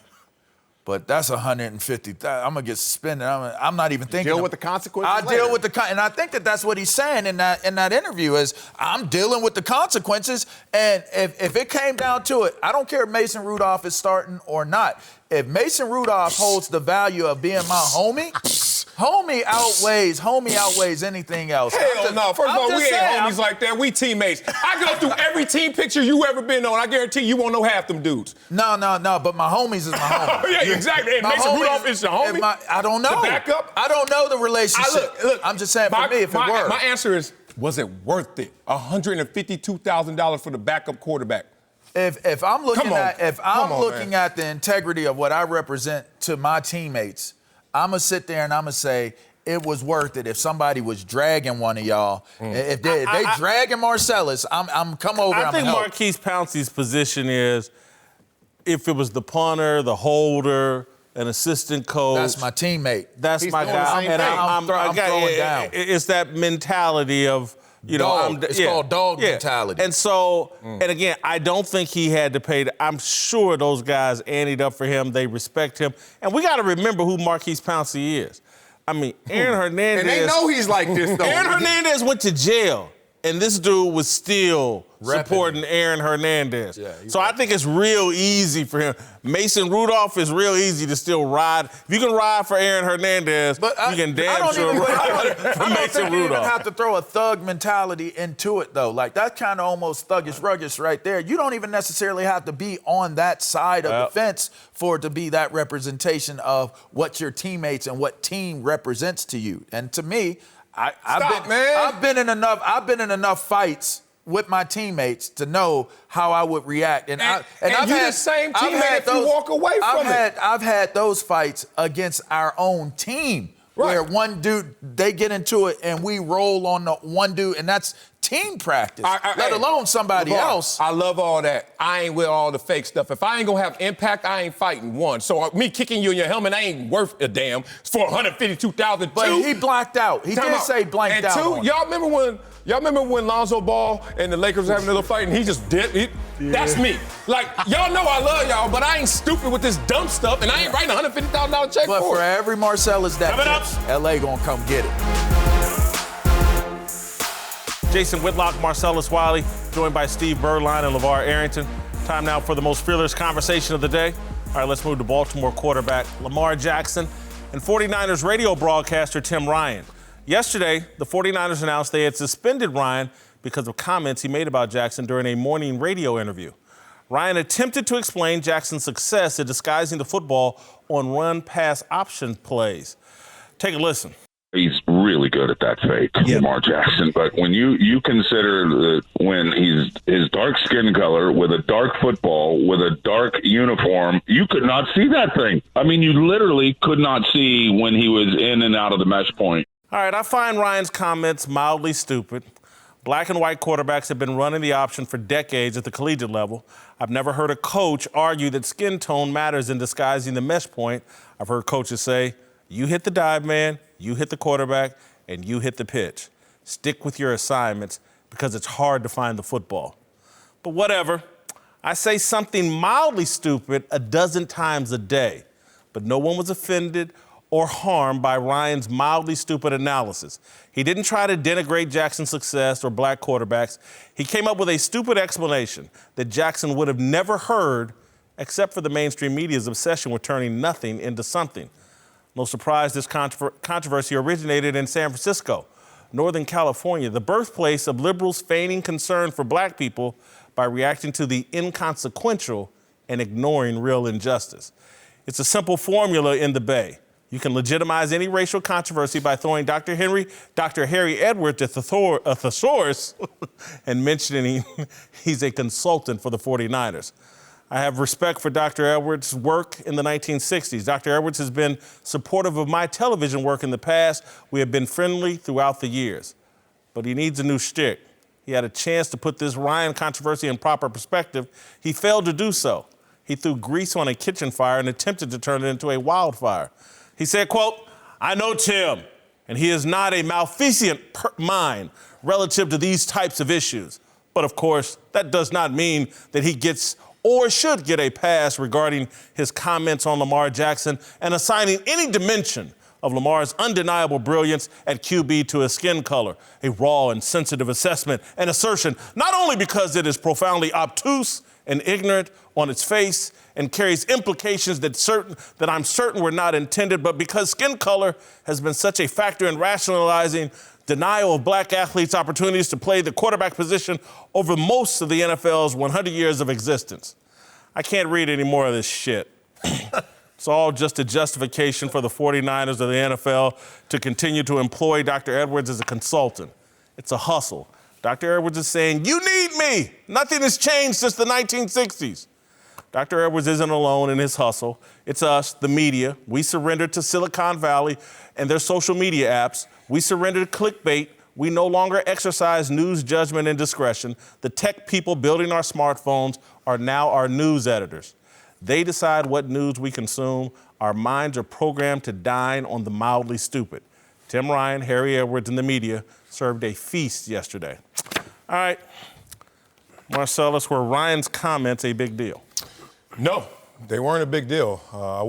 but that's $150,000. I'm gonna get suspended. I'm not even thinking. Deal with the consequences. I deal with and I think that's what he's saying in that interview is I'm dealing with the consequences. And if it came down to it, I don't care if Mason Rudolph is starting or not. If Mason Rudolph holds the value of being my homie, homie outweighs anything else. Hell no. First of all, we ain't saying, homies like that. We teammates. I go through every team picture you ever been on. I guarantee you won't know half them dudes. No. But my homies is my homie. Yeah, exactly. And My Mason homies- Rudolph is your homie? I don't know. The backup? I don't know the relationship. Look, I'm just saying for me, if it were. My answer is, was it worth it? $152,000 for the backup quarterback. If I'm looking man. at the integrity of what I represent to my teammates, I'm gonna sit there and I'm gonna say it was worth it. If somebody was dragging one of y'all, if they dragging Marcellus, I'm come over. I think Maurkice Pouncey's position is if it was the punter, the holder, an assistant coach. That's my teammate. That's He's my doing the guy. same And thing. I'm throwing down. It's that mentality of, Dog. It's called dog mentality. And so, and again, I don't think he had to pay. I'm sure those guys anteed up for him. They respect him. And we got to remember who Maurkice Pouncey is. I mean, Aaron Hernandez. And they know he's like this, though. Aaron Hernandez went to jail, and this dude was still Repping supporting Aaron Hernandez. Yeah, so I think it's real easy for him. Mason Rudolph is real easy to still ride. If you can ride for Aaron Hernandez, you can damn sure ride for I don't Mason think you even Rudolph. have to throw a thug mentality into it, though. Like, that's kind of almost thuggish, ruggish right there. You don't even necessarily have to be on that side of the fence for it to be that representation of what your teammates and what team represents to you. And to me, I've been in enough fights with my teammates to know how I would react. And I've the same teammate if you walk away from it. I've had those fights against our own team. Right. Where one dude, they get into it and we roll on the one dude, and that's team practice, let alone somebody else. I love all that. I ain't with all the fake stuff. If I ain't gonna have impact, I ain't fighting one. So me kicking you in your helmet, I ain't worth a damn. It's for $152,000. But he blacked out. He did say blanked out. And two, y'all remember when Lonzo Ball and the Lakers were having a little fight and he just dipped? That's me. Like, y'all know I love y'all, but I ain't stupid with this dumb stuff, and I ain't writing a $150,000 check but for for it. every Marcellus that Coming up. fits, LA gonna come get it. Jason Whitlock, Marcellus Wiley, joined by Steve Berline and LeVar Arrington. Time now for the most fearless conversation of the day. All right, let's move to Baltimore quarterback Lamar Jackson and 49ers radio broadcaster Tim Ryan. Yesterday, the 49ers announced they had suspended Ryan because of comments he made about Jackson during a morning radio interview. Ryan attempted to explain Jackson's success at disguising the football on run-pass option plays. Take a listen. He's really good at that fake, Lamar Jackson. But when you consider that when he's his dark skin color with a dark football with a dark uniform, you could not see that thing. I mean, you literally could not see when he was in and out of the mesh point. All right, I find Ryan's comments mildly stupid. Black and white quarterbacks have been running the option for decades at the collegiate level. I've never heard a coach argue that skin tone matters in disguising the mesh point. I've heard coaches say, you hit the dive man, you hit the quarterback, and you hit the pitch. Stick with your assignments because it's hard to find the football. But whatever. I say something mildly stupid a dozen times a day, but no one was offended or harmed by Ryan's mildly stupid analysis. He didn't try to denigrate Jackson's success or black quarterbacks. He came up with a stupid explanation that Jackson would have never heard except for the mainstream media's obsession with turning nothing into something. No surprise, this controversy originated in San Francisco, Northern California, the birthplace of liberals feigning concern for black people by reacting to the inconsequential and ignoring real injustice. It's a simple formula in the Bay. You can legitimize any racial controversy by throwing Dr. Harry Edwards a thesaurus and mentioning he's a consultant for the 49ers. I have respect for Dr. Edwards' work in the 1960s. Dr. Edwards has been supportive of my television work in the past. We have been friendly throughout the years. But he needs a new shtick. He had a chance to put this Ryan controversy in proper perspective. He failed to do so. He threw grease on a kitchen fire and attempted to turn it into a wildfire. He said, quote, I know Tim, and he is not a malfeasant mind relative to these types of issues. But of course, that does not mean that he gets or should get a pass regarding his comments on Lamar Jackson and assigning any dimension of Lamar's undeniable brilliance at QB to his skin color, a raw and sensitive assessment and assertion, not only because it is profoundly obtuse and ignorant on its face and carries implications that I'm certain were not intended, but because skin color has been such a factor in rationalizing denial of black athletes' opportunities to play the quarterback position over most of the NFL's 100 years of existence. I can't read any more of this shit. It's all just a justification for the 49ers of the NFL to continue to employ Dr. Edwards as a consultant. It's a hustle. Dr. Edwards is saying, you need me. Nothing has changed since the 1960s. Dr. Edwards isn't alone in his hustle. It's us, the media. We surrendered to Silicon Valley and their social media apps. We surrendered to clickbait. We no longer exercise news judgment and discretion. The tech people building our smartphones are now our news editors. They decide what news we consume. Our minds are programmed to dine on the mildly stupid. Tim Ryan, Harry Edwards, and the media served a feast yesterday. All right, Marcellus, were Ryan's comments a big deal? No, they weren't a big deal. I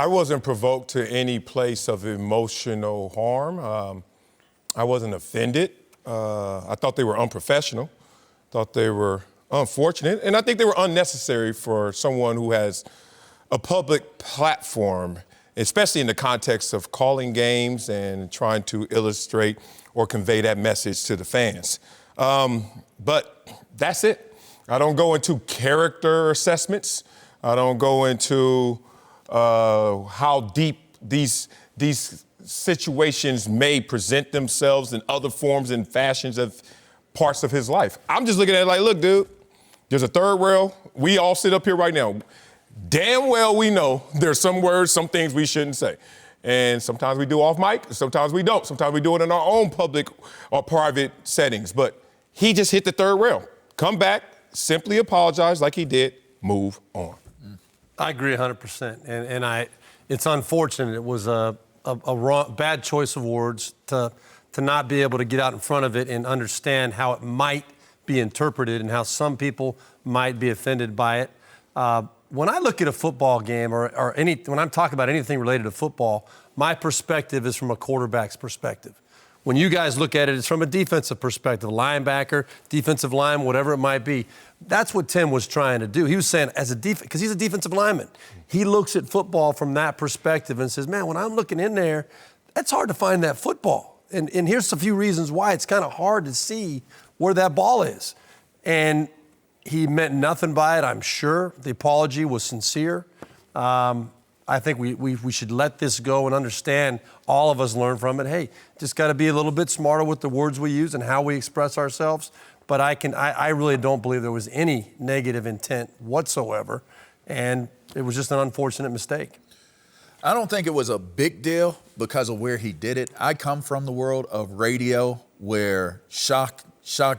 wasn't provoked to any place of emotional harm. I wasn't offended. I thought they were unprofessional. Thought they were unfortunate, and I think they were unnecessary for someone who has a public platform, especially in the context of calling games and trying to illustrate or convey that message to the fans. But that's it. I don't go into character assessments. I don't go into how deep these situations may present themselves in other forms and fashions of parts of his life. I'm just looking at it like, look, dude, there's a third rail. We all sit up here right now. Damn well we know there's some words, some things we shouldn't say. And sometimes we do off mic, sometimes we don't. Sometimes we do it in our own public or private settings. But he just hit the third rail. Come back, simply apologize like he did, move on. I agree 100%. And it's unfortunate. It was a bad choice of words to not be able to get out in front of it and understand how it might be interpreted and how some people might be offended by it. When I look at a football game or when I'm talking about anything related to football, my perspective is from a quarterback's perspective. When you guys look at it, it's from a defensive perspective, linebacker, defensive line, whatever it might be. That's what Tim was trying to do. He was saying because he's a defensive lineman, he looks at football from that perspective and says, man, when I'm looking in there, it's hard to find that football. And here's a few reasons why it's kind of hard to see where that ball is. And he meant nothing by it, I'm sure. The apology was sincere. I think we should let this go and understand, all of us learn from it. Hey, just got to be a little bit smarter with the words we use and how we express ourselves. But I really don't believe there was any negative intent whatsoever. And it was just an unfortunate mistake. I don't think it was a big deal because of where he did it. I come from the world of radio where shock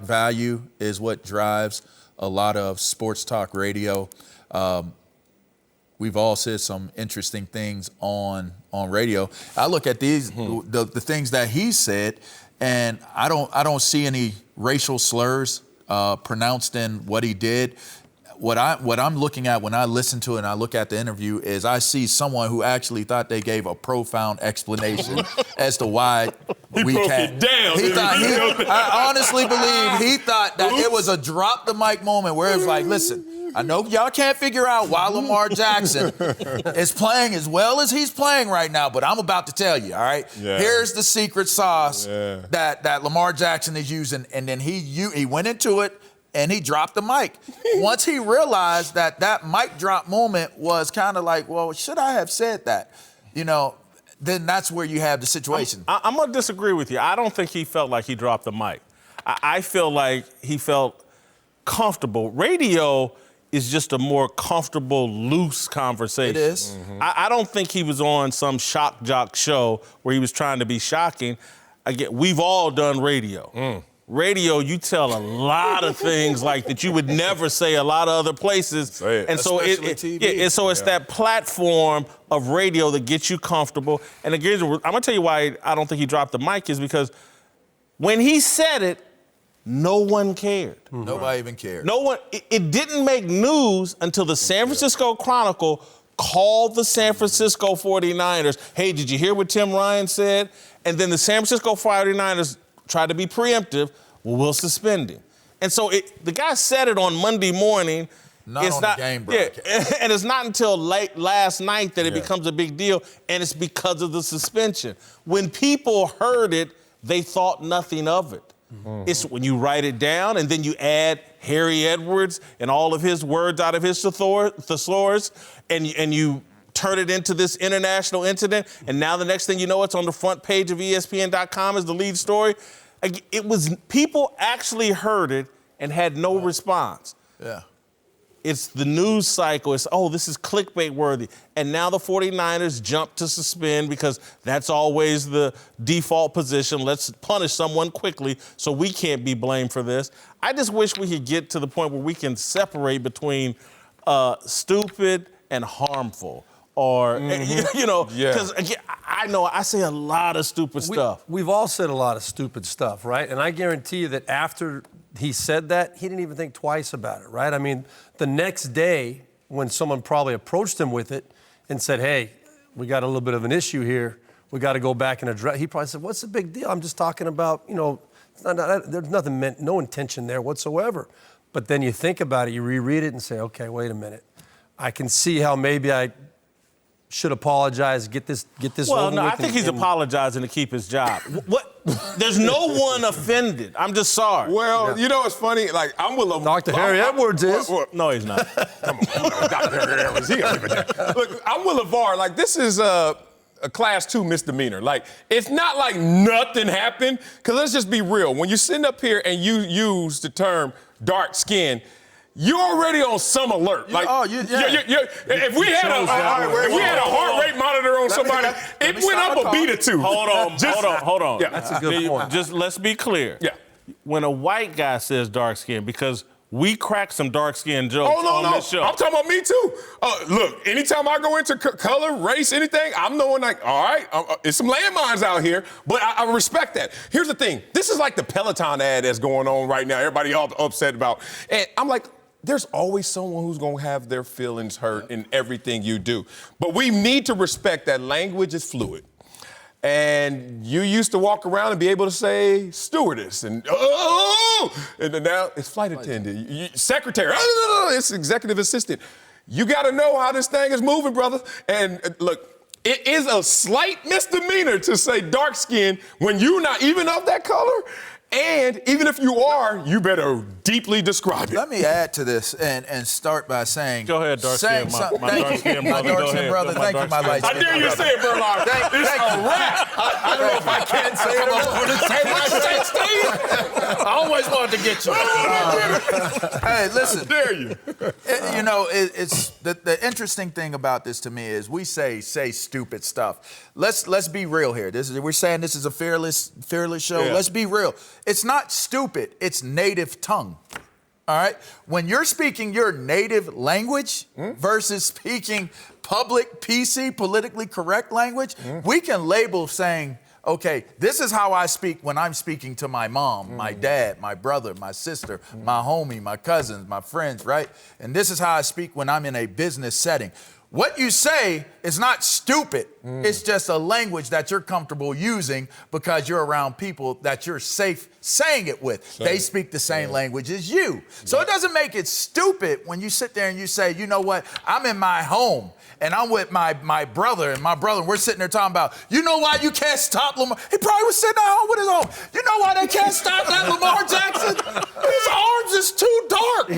value is what drives a lot of sports talk radio. We've all said some interesting things on radio. I look at these, the things that he said, and I don't see any racial slurs pronounced in what he did. What I'm looking at when I listen to it and I look at the interview is I see someone who actually thought they gave a profound explanation as to why we can't. I honestly believe he thought that it was a drop the mic moment where it's like, listen, I know y'all can't figure out why Lamar Jackson is playing as well as he's playing right now, but I'm about to tell you, all right? Yeah. Here's the secret sauce that Lamar Jackson is using, and then he went into it, and he dropped the mic. Once he realized that mic drop moment was kind of like, well, should I have said that? Then that's where you have the situation. I'm going to disagree with you. I don't think he felt like he dropped the mic. I feel like he felt comfortable. Radio is just a more comfortable, loose conversation. It is. Mm-hmm. I don't think he was on some shock jock show where he was trying to be shocking. Again, we've all done radio. Radio, you tell a lot of things like that you would never say a lot of other places. And so it's that platform of radio that gets you comfortable. And again, I'm gonna tell you why I don't think he dropped the mic is because when he said it, no one cared. Nobody even cared. No one. It didn't make news until the San Francisco Chronicle called the San Francisco 49ers. Hey, did you hear what Tim Ryan said? And then the San Francisco 49ers tried to be preemptive. Well, we'll suspend him. And so the guy said it on Monday morning. Not on the game broadcast. And it's not until late last night that it becomes a big deal, and it's because of the suspension. When people heard it, they thought nothing of it. It's when you write it down and then you add Harry Edwards and all of his words out of his thesaurus, and you turn it into this international incident, and now the next thing you know, it's on the front page of ESPN.com as the lead story. It was, people actually heard it and had no response. Yeah. It's the news cycle. It's, this is clickbait worthy. And now the 49ers jump to suspend because that's always the default position. Let's punish someone quickly so we can't be blamed for this. I just wish we could get to the point where we can separate between stupid and harmful. Or, because again, I know I say a lot of stupid stuff. We've all said a lot of stupid stuff, right? And I guarantee you that after he said that, he didn't even think twice about it, right? I mean, the next day when someone probably approached him with it and said, hey, we got a little bit of an issue here, we got to go back and address, he probably said, what's the big deal? I'm just talking about, there's nothing meant, no intention there whatsoever. But then you think about it, you reread it and say, okay, wait a minute. I can see how maybe I should apologize, get this over with. Well, no, I think he's apologizing to keep his job. What? There's no one offended. I'm just sorry. Well, it's funny. Like, I'm with Dr. Harry Edwards is. No, he's not. Come on, Dr. Harry Edwards. Look, I'm with LeVar. Like, this is a class 2 misdemeanor. Like, it's not like nothing happened. Because let's just be real. When you're sitting up here and you use the term dark skin, you're already on some alert. Like, if we had a heart rate monitor on somebody, it went up a beat or two. Hold on. Yeah, that's a good point. Just let's be clear. Yeah. When a white guy says dark skin, because we crack some dark skin jokes on this show. I'm talking about me too. Look, anytime I go into color, race, anything, I'm knowing like, all right, it's some landmines out here, but I respect that. Here's the thing. This is like the Peloton ad that's going on right now. Everybody all upset about. And I'm like, there's always someone who's going to have their feelings hurt in everything you do. But we need to respect that language is fluid. And you used to walk around and be able to say stewardess and then now it's flight attendant, secretary, it's executive assistant. You got to know how this thing is moving, brother. And look, it is a slight misdemeanor to say dark skin when you're not even of that color. And even if you are, you better deeply describe it. Let me add to this and start by saying. Go ahead, dark skin, my dark skin brother. My dark skin brother. Thank you, my light skin. I dare you to say it, Burlock. Thank you. I don't know if I can say it on the table. What you say, Steve? I always wanted to get you. Hey, listen. How dare you? You know, it's the interesting thing about this to me is we say stupid stuff. Let's be real here. We're saying this is a fearless show. Yeah. Let's be real. It's not stupid. It's native tongue. All right? When you're speaking your native language versus speaking public, PC, politically correct language, we can label saying, okay, this is how I speak when I'm speaking to my mom, my dad, my brother, my sister, my homie, my cousins, my friends, right? And this is how I speak when I'm in a business setting. What you say is not stupid. It's just a language that you're comfortable using because you're around people that you're safe saying it with. They speak the same language as you. So it doesn't make it stupid when you sit there and you say, you know what, I'm in my home and I'm with my brother and we're sitting there talking about, you know why you can't stop Lamar? He probably was sitting at home with his own. You know why they can't stop that Lamar Jackson? His arms is too dark.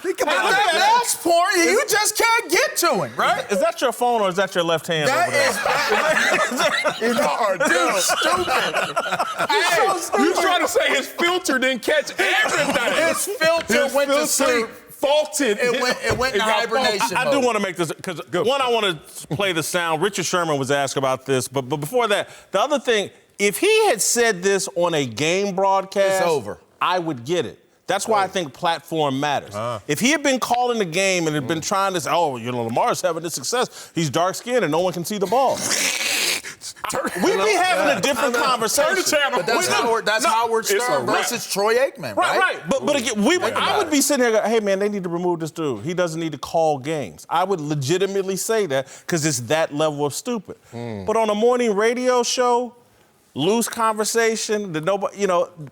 Think about that last point, you just can't get to him, right? Is that your phone or is that your left hand? That over there? is stupid. You trying to say his filter didn't catch everything? His filter went to sleep. Faulted. It went into hibernation I do want to make this, because one, I want to play the sound. Richard Sherman was asked about this, but before that, the other thing, if he had said this on a game broadcast, it's over. I would get it. That's why I think platform matters. If he had been calling the game and had been trying to say, oh, you know, Lamar's having this success, he's dark-skinned and no one can see the ball. We'd be having a different conversation. Turn the channel. But that's Howard Stern versus Troy Aikman, right? Right. But again, I would be sitting here going, hey, man, they need to remove this dude. He doesn't need to call games. I would legitimately say that because it's that level of stupid. But on a morning radio show, loose conversation,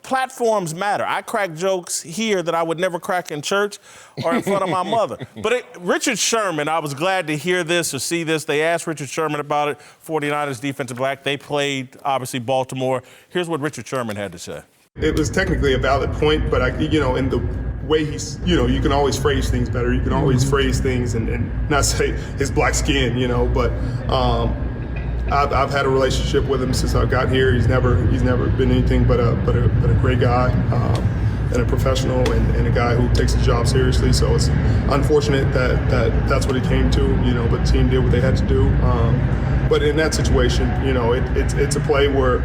platforms matter. I crack jokes here that I would never crack in church or in front of my mother. But Richard Sherman, I was glad to hear this or see this. They asked Richard Sherman about it, 49ers defensive back. They played, obviously, Baltimore. Here's what Richard Sherman had to say. It was technically a valid point, but in the way he's, you can always phrase things better. You can always phrase things and not say his black skin, but I've had a relationship with him since I got here. He's never been anything but a great guy and a professional and a guy who takes his job seriously. So it's unfortunate that's what it came to, but the team did what they had to do. But in that situation, it's a play where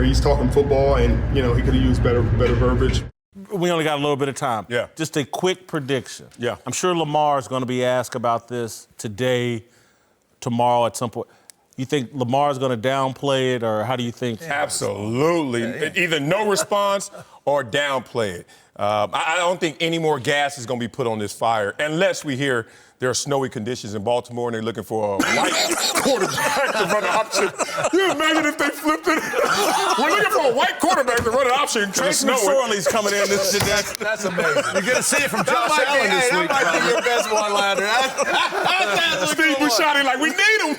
he's talking football and he could have used better verbiage. We only got a little bit of time. Yeah. Just a quick prediction. Yeah. I'm sure Lamar is going to be asked about this today, tomorrow at some point. You think Lamar's going to downplay it, or how do you think? Absolutely. Either no response or downplay it. I don't think any more gas is going to be put on this fire unless we hear there are snowy conditions in Baltimore and they're looking for a white quarterback to run an option. You imagine if they flipped it? We're looking for a white quarterback to run an option. Tracy McSorley's coming in this today. That's amazing. You're going to see it from Josh Allen this week. That might be your best one-liner. Steve Bouchard, like, we need him.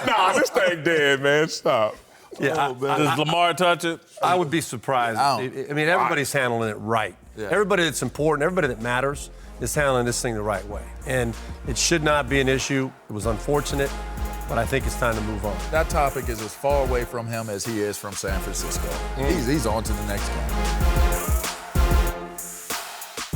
Nah, this thing dead, man. Stop. Yeah, Does Lamar touch it? I would be surprised. I mean, everybody's handling it right. Yeah. Everybody that's important, everybody that matters is handling this thing the right way. And it should not be an issue. It was unfortunate, but I think it's time to move on. That topic is as far away from him as he is from San Francisco. He's on to the next game.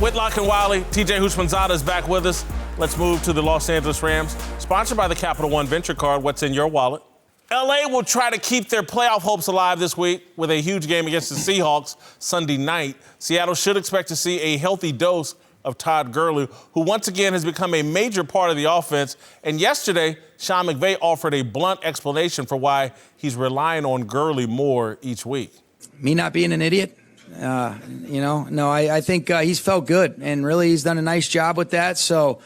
Whitlock and Wiley, TJ Houshmandzadeh is back with us. Let's move to the Los Angeles Rams. Sponsored by the Capital One Venture Card. What's in your wallet? LA will try to keep their playoff hopes alive this week with a huge game against the Seahawks Sunday night. Seattle should expect to see a healthy dose of Todd Gurley, who once again has become a major part of the offense. And yesterday, Sean McVay offered a blunt explanation for why he's relying on Gurley more each week. Me not being an idiot? I think he's felt good, and really he's done a nice job with that. So,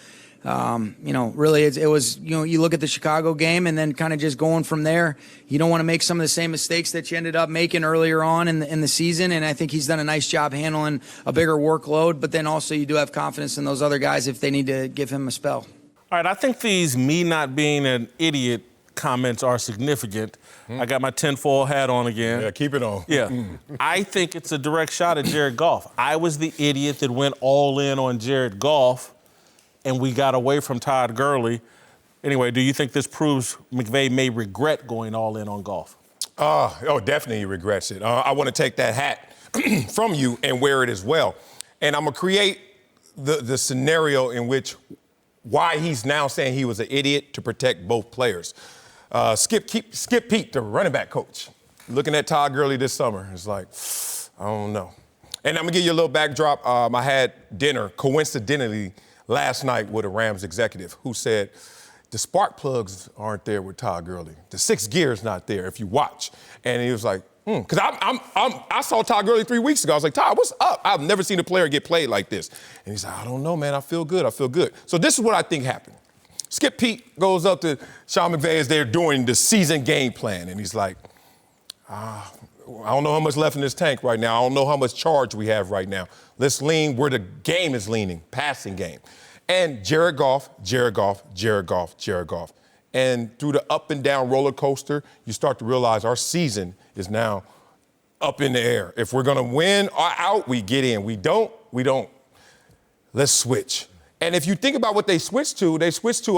really it was, you look at the Chicago game and then kind of just going from there. You don't want to make some of the same mistakes that you ended up making earlier on in the season, and I think he's done a nice job handling a bigger workload, but then also you do have confidence in those other guys if they need to give him a spell. All right, I think these me not being an idiot comments are significant. I got my tinfoil hat on again. Yeah, keep it on. Yeah. I think it's a direct shot at Jared Goff. I was the idiot that went all in on Jared Goff, and we got away from Todd Gurley. Anyway, do you think this proves McVay may regret going all in on Goff? Oh, definitely he regrets it. I want to take that hat from you and wear it as well. And I'm going to create the scenario in which why he's now saying he was an idiot to protect both players. Skip Pete, the running back coach, looking at Todd Gurley this summer, is like, I don't know. And I'm going to give you a little backdrop. I had dinner, coincidentally, last night with a Rams executive who said, the spark plugs aren't there with Todd Gurley. The sixth gear is not there if you watch. And he was like, because I saw Todd Gurley 3 weeks ago. I was like, Todd, what's up? I've never seen a player get played like this. And he's like, I don't know, man. I feel good. So this is what I think happened. Skip Pete goes up to Sean McVay as they're doing the season game plan. And he's like, I don't know how much left in this tank right now. I don't know how much charge we have right now. Let's lean where the game is leaning, passing game. And Jared Goff. And through the up and down roller coaster, you start to realize our season is now up in the air. If we're going to win or out, we get in. We don't. Let's switch. And if you think about what they switched to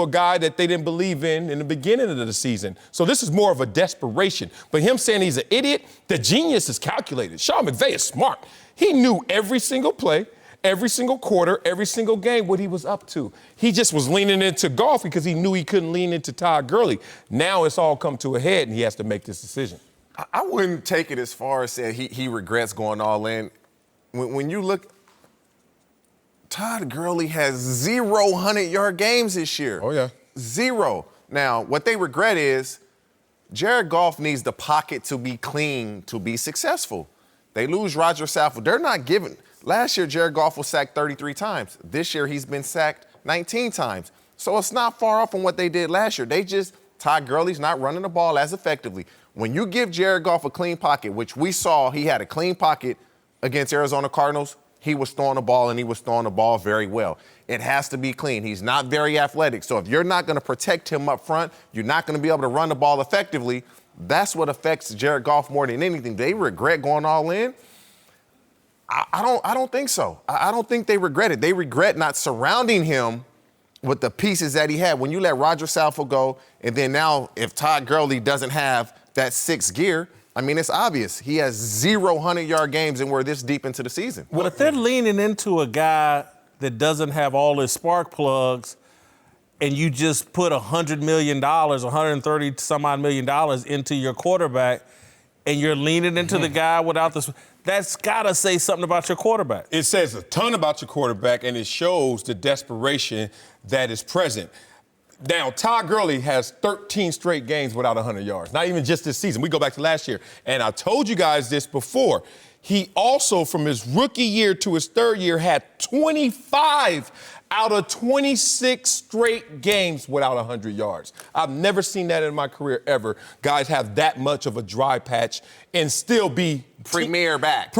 a guy that they didn't believe in the beginning of the season. So this is more of a desperation. But him saying he's an idiot, the genius is calculated. Sean McVay is smart. He knew every single play, every single quarter, every single game, what he was up to. He just was leaning into Goff because he knew he couldn't lean into Todd Gurley. Now it's all come to a head, and he has to make this decision. I wouldn't take it as far as saying he regrets going all in. When you look, Todd Gurley has 0 100-yard games this year. Oh, yeah. 0. Now, what they regret is Jared Goff needs the pocket to be clean to be successful. They lose Roger Saffold. They're not giving. Last year, Jared Goff was sacked 33 times. This year, he's been sacked 19 times. So it's not far off from what they did last year. Todd Gurley's not running the ball as effectively. When you give Jared Goff a clean pocket, which we saw he had a clean pocket against Arizona Cardinals, he was throwing the ball, and he was throwing the ball very well. It has to be clean. He's not very athletic. So if you're not going to protect him up front, you're not going to be able to run the ball effectively. That's what affects Jared Goff more than anything. They regret going all in. I don't think so. I don't think they regret it. They regret not surrounding him with the pieces that he had. When you let Roger Saffold go, and then now if Todd Gurley doesn't have that sixth gear, I mean, it's obvious. He has 0 100-yard games, and we're this deep into the season. Well, if they're leaning into a guy that doesn't have all his spark plugs, and you just put $100 million, $130-some-odd million into your quarterback, and you're leaning into the guy without the – that's got to say something about your quarterback. It says a ton about your quarterback, and it shows the desperation that is present. Now, Todd Gurley has 13 straight games without 100 yards, not even just this season. We go back to last year. And I told you guys this before. He also, from his rookie year to his third year, had 25 out of 26 straight games without 100 yards. I've never seen that in my career ever. Guys have that much of a dry patch and still be Premier back,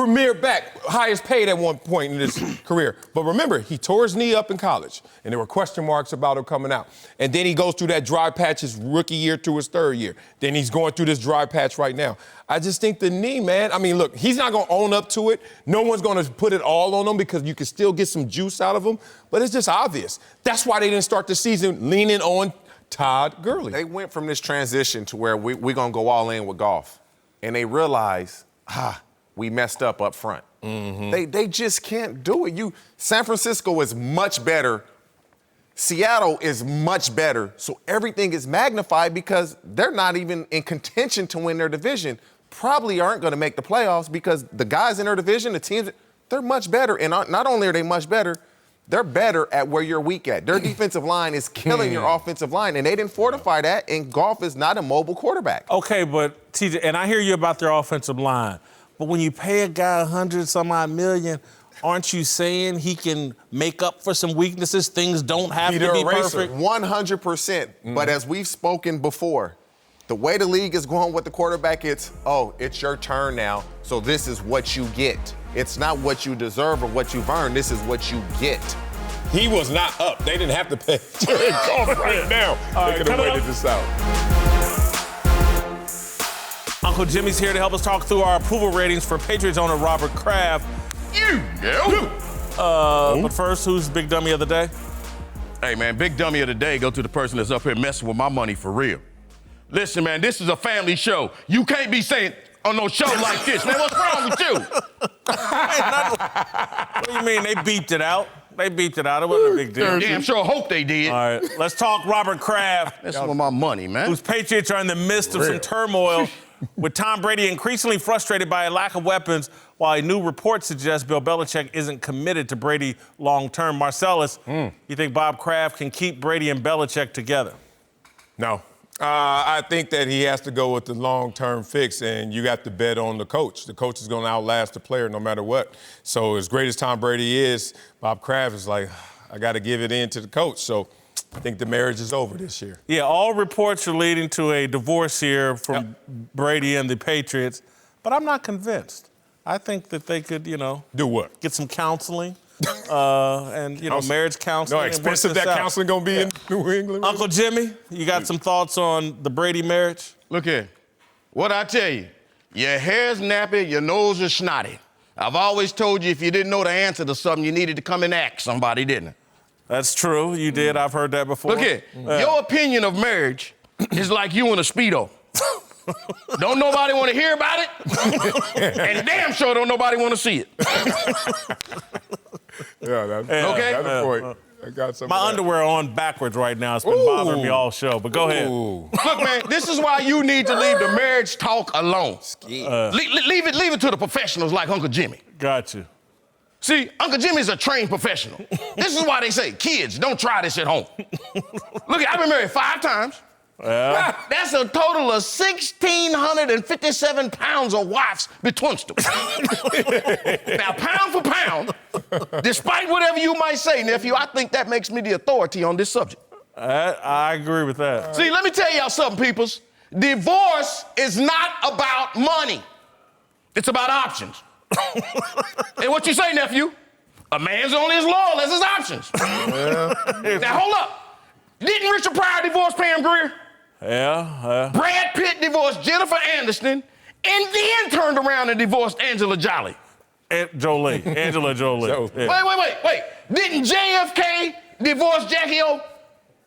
highest paid at one point in his career. But remember, he tore his knee up in college, and there were question marks about him coming out. And then he goes through that dry patch his rookie year to his third year. Then he's going through this dry patch right now. I just think the knee, man, I mean, look, he's not going to own up to it. No one's going to put it all on him because you can still get some juice out of him. But it's just obvious. That's why they didn't start the season leaning on Todd Gurley. They went from this transition to where we're going to go all in with Goff. And they realized, we messed up front. Mm-hmm. They just can't do it. San Francisco is much better. Seattle is much better. So everything is magnified because they're not even in contention to win their division. Probably aren't going to make the playoffs because the guys in their division, the teams, they're much better. And not only are they much better, they're better at where you're weak at. Their defensive line is killing your offensive line, and they didn't fortify that, and Goff is not a mobile quarterback. Okay, but TJ, and I hear you about their offensive line, but when you pay a guy $100-some-odd million, aren't you saying he can make up for some weaknesses? Things don't have to be perfect? 100%. But as we've spoken before, the way the league is going with the quarterback, it's your turn now, so this is what you get. It's not what you deserve or what you've earned. This is what you get. He was not up. They didn't have to pay Jared Goff right now. They could have waited this out. Uncle Jimmy's here to help us talk through our approval ratings for Patriots owner Robert Kraft. But first, who's big dummy of the day? Hey, man, big dummy of the day go to the person that's up here messing with my money for real. Listen, man, this is a family show. You can't be saying on no show like this. Man, what's wrong with you? What do you mean? They beeped it out. They beeped it out. It wasn't a big deal. Damn sure hope they did. All right, let's talk Robert Kraft. That's with my money, man. Whose Patriots are in the midst of some turmoil, with Tom Brady increasingly frustrated by a lack of weapons, while a new report suggests Bill Belichick isn't committed to Brady long-term. Marcellus, you think Bob Kraft can keep Brady and Belichick together? No. I think that he has to go with the long-term fix, and you got to bet on the coach. The coach is going to outlast the player no matter what. So as great as Tom Brady is, Bob Kraft is like, I got to give it in to the coach. So I think the marriage is over this year. Yeah, all reports are leading to a divorce here from Brady and the Patriots, but I'm not convinced. I think that they could, do what? Get some counseling. And marriage counseling. No, expensive that counseling gonna be in New England. Uncle Jimmy, you got some thoughts on the Brady marriage? Look here, what I tell you, your hair's nappy, your nose is snotty. I've always told you if you didn't know the answer to something, you needed to come and ask somebody, didn't it? That's true, you did, I've heard that before. Look here, your opinion of marriage is like you in a Speedo. Don't nobody want to hear about it, and damn sure don't nobody want to see it. That's a point. I got some. My underwear on backwards right now. It's been bothering me all show, but go ahead. Look, man, this is why you need to leave the marriage talk alone. Leave it to the professionals like Uncle Jimmy. Got you. See, Uncle Jimmy's a trained professional. This is why they say, kids, don't try this at home. Look, I've been married 5 times. Yeah. That's a total of 1,657 pounds of wifes between them. Now, pound for pound, despite whatever you might say, nephew, I think that makes me the authority on this subject. I agree with that. See, let me tell y'all something, peoples. Divorce is not about money. It's about options. And what you say, nephew? A man's only as loyal as his options. Now, hold up. Didn't Richard Pryor divorce Pam Grier? Yeah. Brad Pitt divorced Jennifer Aniston and then turned around and divorced Angela Jolie. Angela Jolie. Wait. Didn't JFK divorce Jackie O?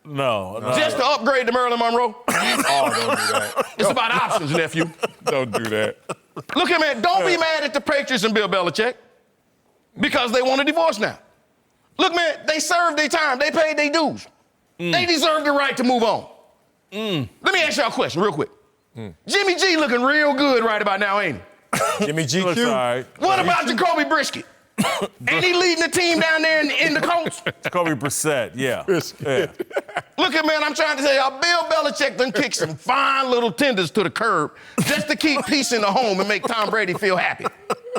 No. Just to upgrade to Marilyn Monroe? Don't do that. It's about options, nephew. Don't do that. Look here, man, don't be mad at the Patriots and Bill Belichick because they want a divorce now. Look, man, they served their time. They paid their dues. They deserve the right to move on. Let me ask y'all a question real quick. Jimmy G looking real good right about now, ain't he? Jimmy GQ. Right. What about Jacoby Brisket? Ain't he leading the team down there in the Colts? Jacoby Brissett, yeah. Look at, man, I'm trying to tell y'all, Bill Belichick done kicked some fine little tenders to the curb just to keep peace in the home and make Tom Brady feel happy.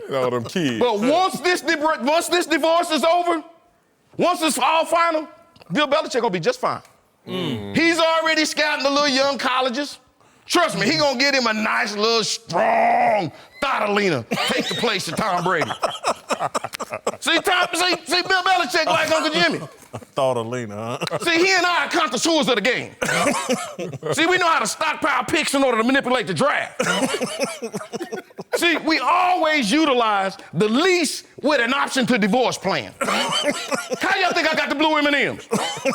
Them kids. But once this divorce is over, once it's all final, Bill Belichick gonna be just fine. He's already scouting the little young colleges. Trust me, he gonna get him a nice little strong Thotolina. Take the place of Tom Brady. See Bill Belichick like Uncle Jimmy. Thotolina, huh? See, he and I are connoisseurs of the game. See, we know how to stockpile picks in order to manipulate the draft. See, we always utilize the lease with an option to divorce plan. How y'all think I got the blue M&Ms?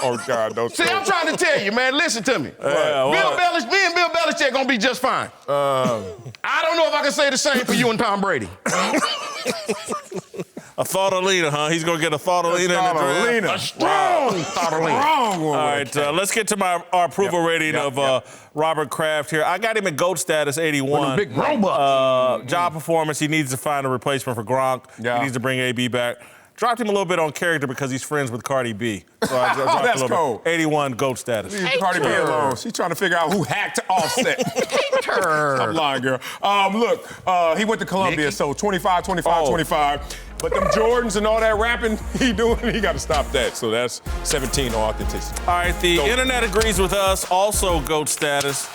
Oh, God, don't See, I'm trying to tell you, man, listen to me. Me and Bill Belichick gonna be just fine. I don't know if I can say the same for you and Tom Brady. A Thotolina, huh? He's going to get a Thotolina in the draft. A strong Thotolina. Strong one. All right, let's get to our approval rating of Robert Kraft here. I got him at GOAT status, 81. Big robot. Job performance, he needs to find a replacement for Gronk. Yeah. He needs to bring AB back. Dropped him a little bit on character because he's friends with Cardi B. So I dropped that's a little cool. bit. 81 GOAT status. Leave Cardi B alone. She's trying to figure out who hacked Offset. I'm lying, girl. Look, he went to Columbia, so 25. But them Jordans and all that rapping he got to stop that. So that's 17 on authenticity. All right, the internet agrees with us. Also GOAT status.